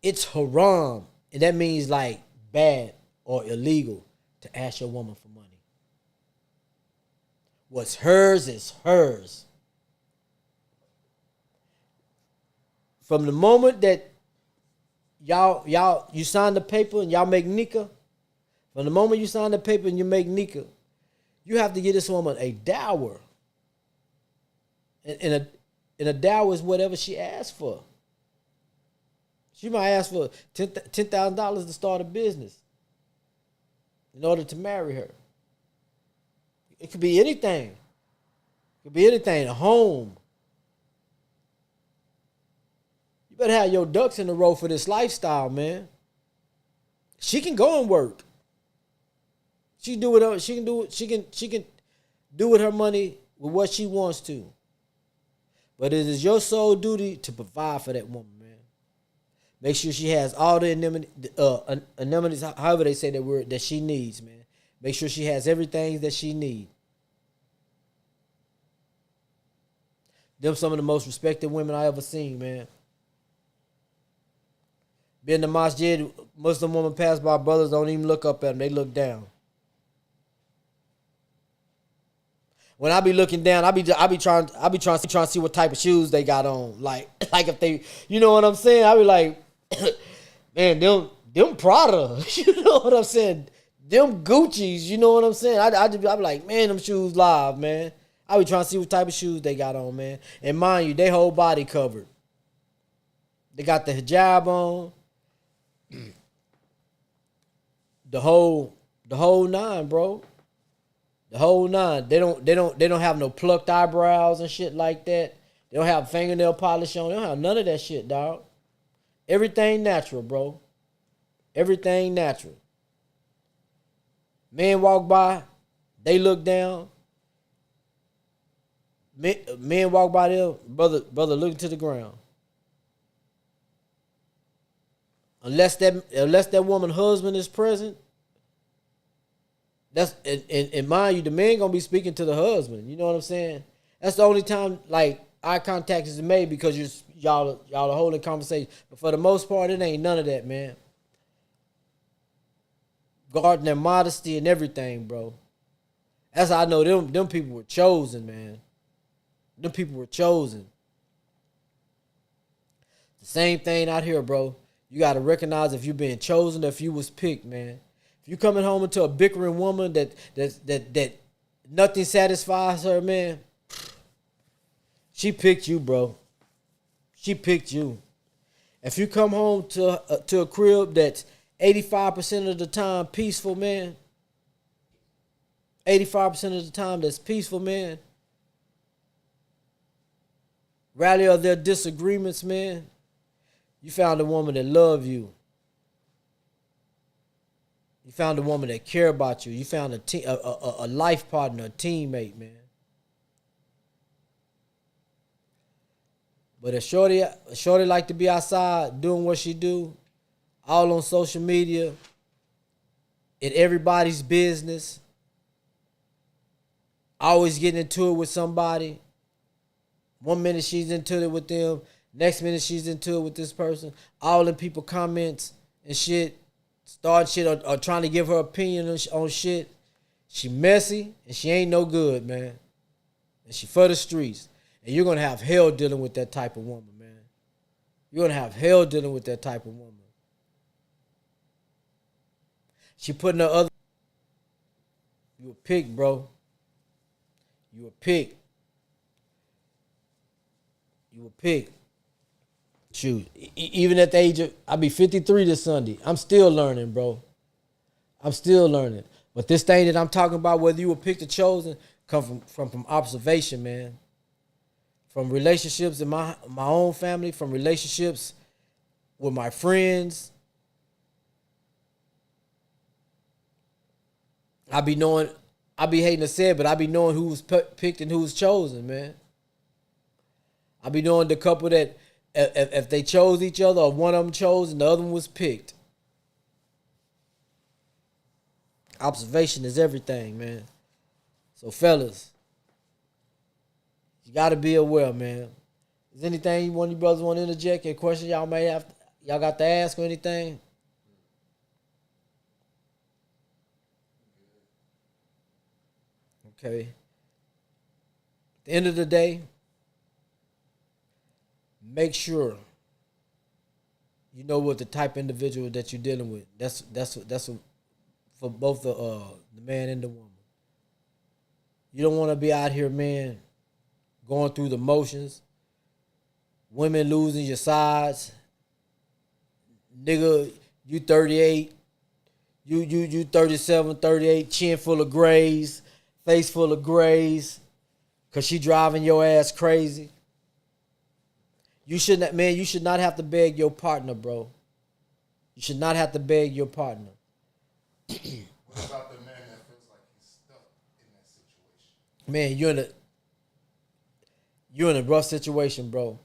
Speaker 1: it's haram, and that means like bad or illegal to ask your woman for money. What's hers is hers. From the moment that you sign the paper and y'all make nikah, from the moment you sign the paper and you make nikah, you have to give this woman a dower. And a dower is whatever she asks for. She might ask for $10,000 to start a business in order to marry her. It could be anything. It could be anything, a home. You better have your ducks in a row for this lifestyle, man. She can go and work. She can do with her money with what she wants to. But it is your sole duty to provide for that woman. Make sure she has all the amenities, however they say that word, that she needs, man. Make sure she has everything that she needs. Them some of the most respected women I ever seen, man. Been in the masjid, Muslim woman pass by, brothers don't even look up at them, they look down. When I be looking down, I be trying to see what type of shoes they got on. Like if they, you know what I'm saying? I be like, man, them Prada, you know what I'm saying? Them Gucci's, you know what I'm saying? I be like, man, them shoes live, man. I be trying to see what type of shoes they got on, man. And mind you, they whole body covered. They got the hijab on. The whole nine, bro. The whole nine. They don't have no plucked eyebrows and shit like that. They don't have fingernail polish on. They don't have none of that shit, dog. Everything natural, bro. Everything natural. Men walk by, they look down. Men walk by there, brother looking to the ground. Unless that woman's husband is present, that's and mind you, the man gonna be speaking to the husband. You know what I'm saying? That's the only time like eye contact is made because y'all are holding conversation. But for the most part, it ain't none of that, man. Guarding their modesty and everything, bro. That's how I know them people were chosen, man. Them people were chosen. The same thing out here, bro. You gotta recognize if you're being chosen, if you was picked, man. If you coming home into a bickering woman that nothing satisfies her, man, she picked you, bro. She picked you. If you come home to a crib that's 85% of the time peaceful, man. 85% of the time that's peaceful, man. Rally of their disagreements, man. You found a woman that love you. You found a woman that care about you. You found a life partner, a teammate, man. But if Shorty like to be outside doing what she do, all on social media, in everybody's business, always getting into it with somebody. One minute she's into it with them, next minute she's into it with this person. All in people comments and shit, start shit or trying to give her opinion on shit. She messy and she ain't no good, man. And she for the streets. And you're going to have hell dealing with that type of woman, man. You're going to have hell dealing with that type of woman. She putting her other... You a pig, bro. You a pig. You a pig. Shoot. Even at the age of... I'll be 53 this Sunday. I'm still learning, bro. I'm still learning. But this thing that I'm talking about, whether you were picked or chosen, come from observation, man. From relationships in my own family, from relationships with my friends. I be hating to say it, but I be knowing who was picked and who was chosen, man. I be knowing the couple that if they chose each other or one of them chose and the other one was picked. Observation is everything, man. So fellas, you gotta be aware, man. Is anything one of you brothers want to interject? A question y'all may have, y'all got to ask or anything? Okay. At the end of the day, make sure you know what the type of individual that you're dealing with. That's for both the man and the woman. You don't want to be out here, man, going through the motions. Women losing your sides. Nigga, you 38. You 37, 38, chin full of grays, face full of grays, cause she driving your ass crazy. You should not have to beg your partner, bro. You should not have to beg your partner.
Speaker 2: What about the man that feels like he's stuck in that situation?
Speaker 1: Man, you're in a rough situation, bro.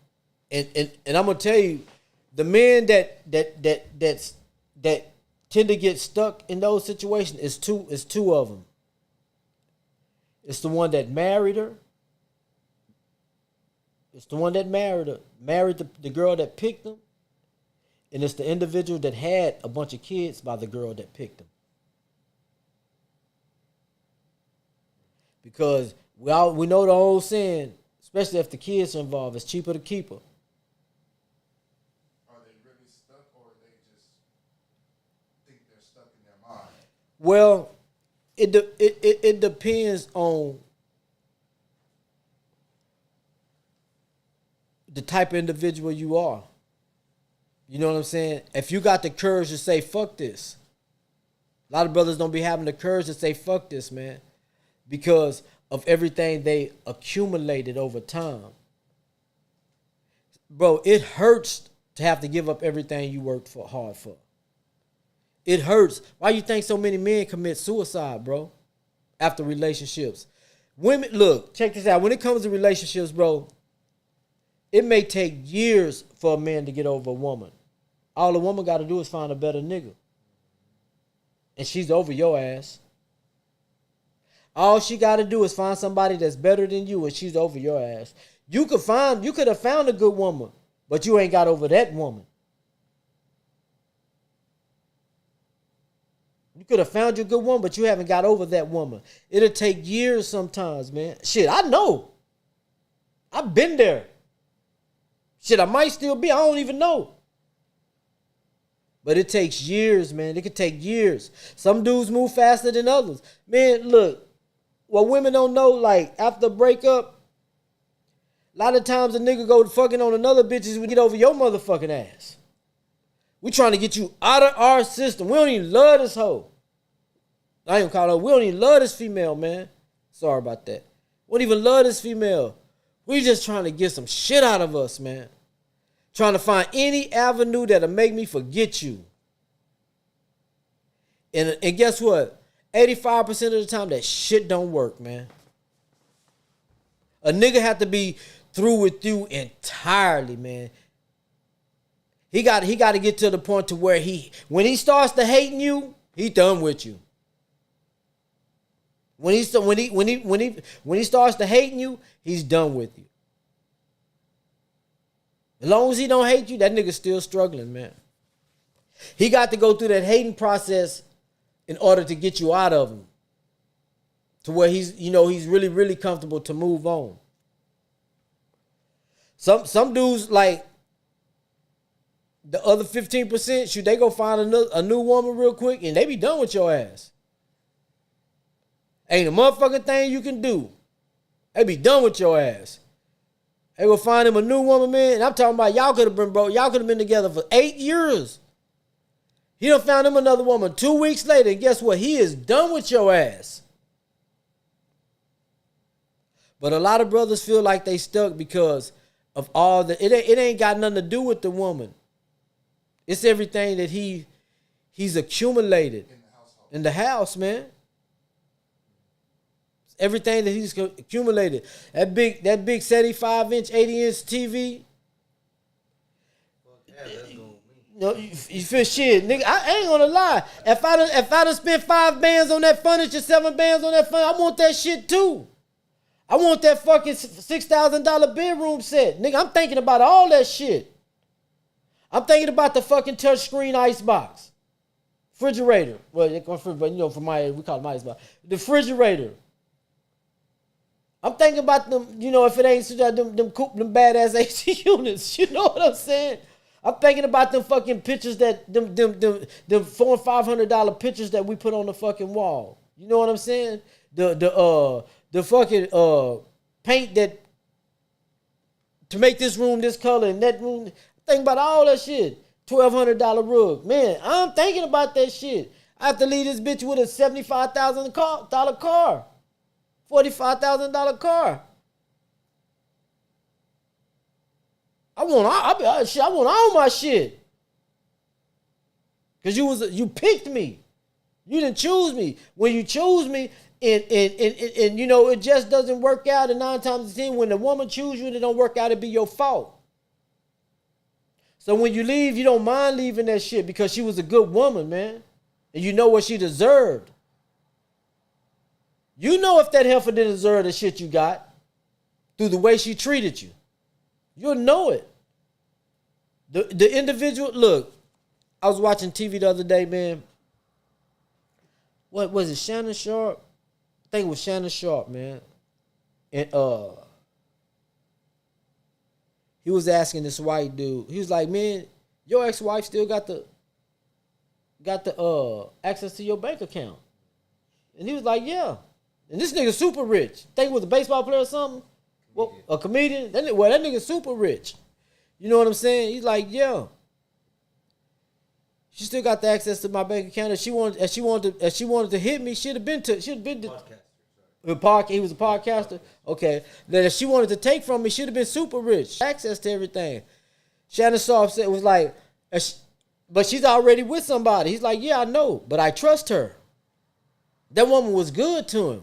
Speaker 1: And I'm gonna tell you, the men that tend to get stuck in those situations is two of them. It's the one that married her. It's the one that married her, married the girl that picked him, and it's the individual that had a bunch of kids by the girl that picked him. Because we know the old saying, especially if the kids are involved, it's cheaper to keep her.
Speaker 2: Are they really stuck, or they just think they're stuck in their mind?
Speaker 1: Well, it depends on the type of individual you are. You know what I'm saying? If you got the courage to say, fuck this. A lot of brothers don't be having the courage to say, fuck this, man. Because of everything they accumulated over time. Bro, it hurts to have to give up everything you worked hard for. It hurts. Why you think so many men commit suicide, bro? After relationships. Women, look, check this out. When it comes to relationships, bro, it may take years for a man to get over a woman. All a woman got to do is find a better nigga. And she's over your ass. All she got to do is find somebody that's better than you, and she's over your ass. You could have found a good woman, but you ain't got over that woman. You could have found your good woman, but you haven't got over that woman. It'll take years sometimes, man. Shit, I know. I've been there. Shit, I might still be. I don't even know. But it takes years, man. It could take years. Some dudes move faster than others. Man, look. What women don't know, like, after a breakup, A lot of times a nigga go fucking on another bitches we get over your motherfucking ass. We trying to get you out of our system. We don't even love this hoe. I ain't gonna call her. We don't even love this female, man. Sorry about that. We don't even love this female. We just trying to get some shit out of us, man. Trying to find any avenue that'll make me forget you. And guess what? 85% of the time, that shit don't work, man. A nigga have to be through with you entirely, man. He got to get to the point to where when he starts to hating you, he done with you. When he starts to hating you, he's done with you. As long as he don't hate you, that nigga's still struggling, man. He got to go through that hating process in order to get you out of him. To where he's really, really comfortable to move on. Some dudes, like the other 15%, should they go find a new woman real quick and they be done with your ass. Ain't a motherfucking thing you can do. They be done with your ass. They go find him a new woman, man. And I'm talking about y'all could have been broke. Y'all could have been together for 8 years. He done found him another woman 2 weeks later, and guess what? He is done with your ass. But a lot of brothers feel like they stuck because of all the. It ain't got nothing to do with the woman. It's everything that he's accumulated in the house, man. It's everything that he's accumulated. That big 75-inch, 80-inch TV. No, you feel shit, nigga. I ain't gonna lie. If I done spent 5 bands on that furniture, 7 bands on that furniture, I want that shit too. I want that fucking $6,000 bedroom set, nigga. I'm thinking about all that shit. I'm thinking about the fucking touchscreen icebox, refrigerator. Well, for my we call it my icebox. The refrigerator. I'm thinking about them. If it ain't them badass AC units. You know what I'm saying? I'm thinking about them fucking pictures them $400 and $500 pictures that we put on the fucking wall. You know what I'm saying? The fucking paint that to make this room this color and that room. Think about all that shit. $1,200 rug. Man, I'm thinking about that shit. I have to leave this bitch with a $75,000 car. $45,000 car. I want all my shit. Cause you picked me. You didn't choose me. When you choose me, and it just doesn't work out. And 9 times out of 10, when the woman chooses you and it don't work out, it be your fault. So when you leave, you don't mind leaving that shit because she was a good woman, man. And you know what she deserved. You know if that heifer didn't deserve the shit you got through the way she treated you. You'll know it. The individual, look, I was watching TV the other day, man. What was it, Shannon Sharp? I think it was Shannon Sharp, man. And he was asking this white dude. He was like, man, your ex-wife still got the access to your bank account. And he was like, yeah. And this nigga super rich. Think he was a baseball player or something? Well, a comedian? That nigga super rich. You know what I'm saying? He's like, yeah. She still got the access to my bank account. If she wanted to hit me, she'd have been to. He was a podcaster. Okay. Then if she wanted to take from me, she'd have been super rich. Access to everything. Shannon Sharp said it was like, but she's already with somebody. He's like, yeah, I know, but I trust her. That woman was good to him.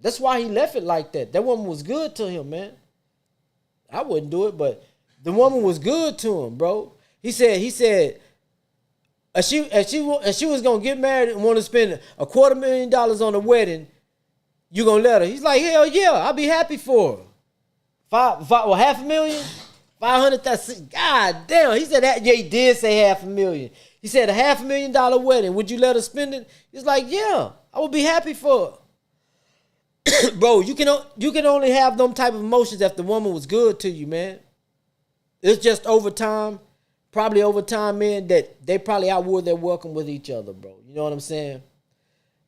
Speaker 1: That's why he left it like that. That woman was good to him, man. I wouldn't do it, but the woman was good to him, bro. He said, if she was gonna get married and want to spend $250,000 on a wedding, you gonna let her? He's like, hell yeah, I'll be happy for her. $500,000, 500,000. God damn. He said that. Yeah, he did say $500,000. He said a $500,000 wedding. Would you let her spend it? He's like, yeah, I would be happy for her. Bro, you can only have them type of emotions if the woman was good to you, man. It's just over time, man, that they probably outwore their welcome with each other, bro. You know what I'm saying?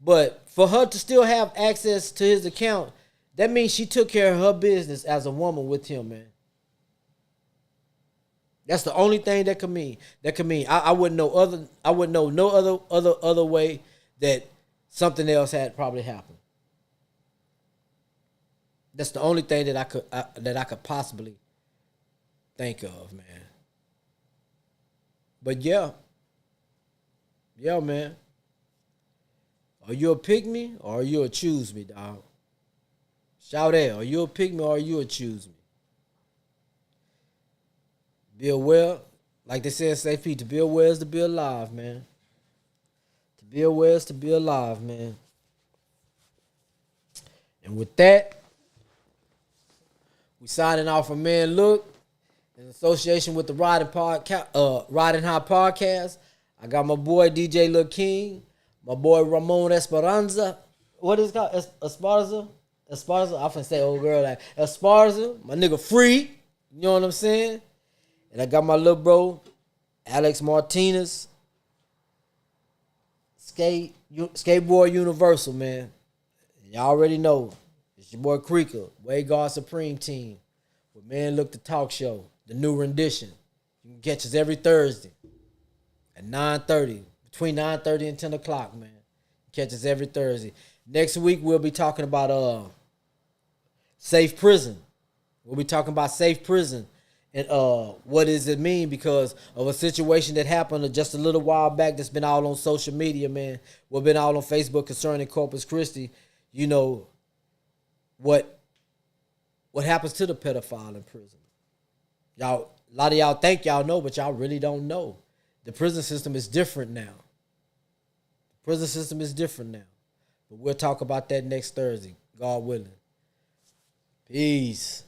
Speaker 1: But for her to still have access to his account, That means she took care of her business as a woman with him, man. That's the only thing that could mean. That could mean I wouldn't know other. I wouldn't know no other way that something else had probably happened. That's the only thing that I could possibly think of, man. But yeah, man. Are you a pick me or are you a choose me, dog? Shout out. Are you a pick me or are you a choose me? Be aware, like they said, safety. To be aware is to be alive, man. To be aware is to be alive, man. And with that, we signing off from Man Look in association with the Riding High podcast. I got my boy DJ Lil King, my boy Ramon Esperanza. What is it called? Esparza? Esparza? I finna say old girl like Esparza. My nigga Free. You know what I'm saying? And I got my little bro, Alex Martinez. Skateboard Universal, man. Y'all already know. It's your boy Creeker, Way Guard Supreme Team. With Man Look the Talk Show, the new rendition. You can catch us every Thursday at 9:30. Between 9:30 and 10 o'clock, man. Catch us every Thursday. Next week, we'll be talking about safe prison. We'll be talking about safe prison. And what does it mean because of a situation that happened just a little while back that's been all on social media, man. We've been all on Facebook concerning Corpus Christi. You know, what happens to the pedophile in prison. Y'all, a lot of y'all think y'all know, but y'all really don't know. The prison system is different now. The prison system is different now. But we'll talk about that next Thursday, God willing. Peace.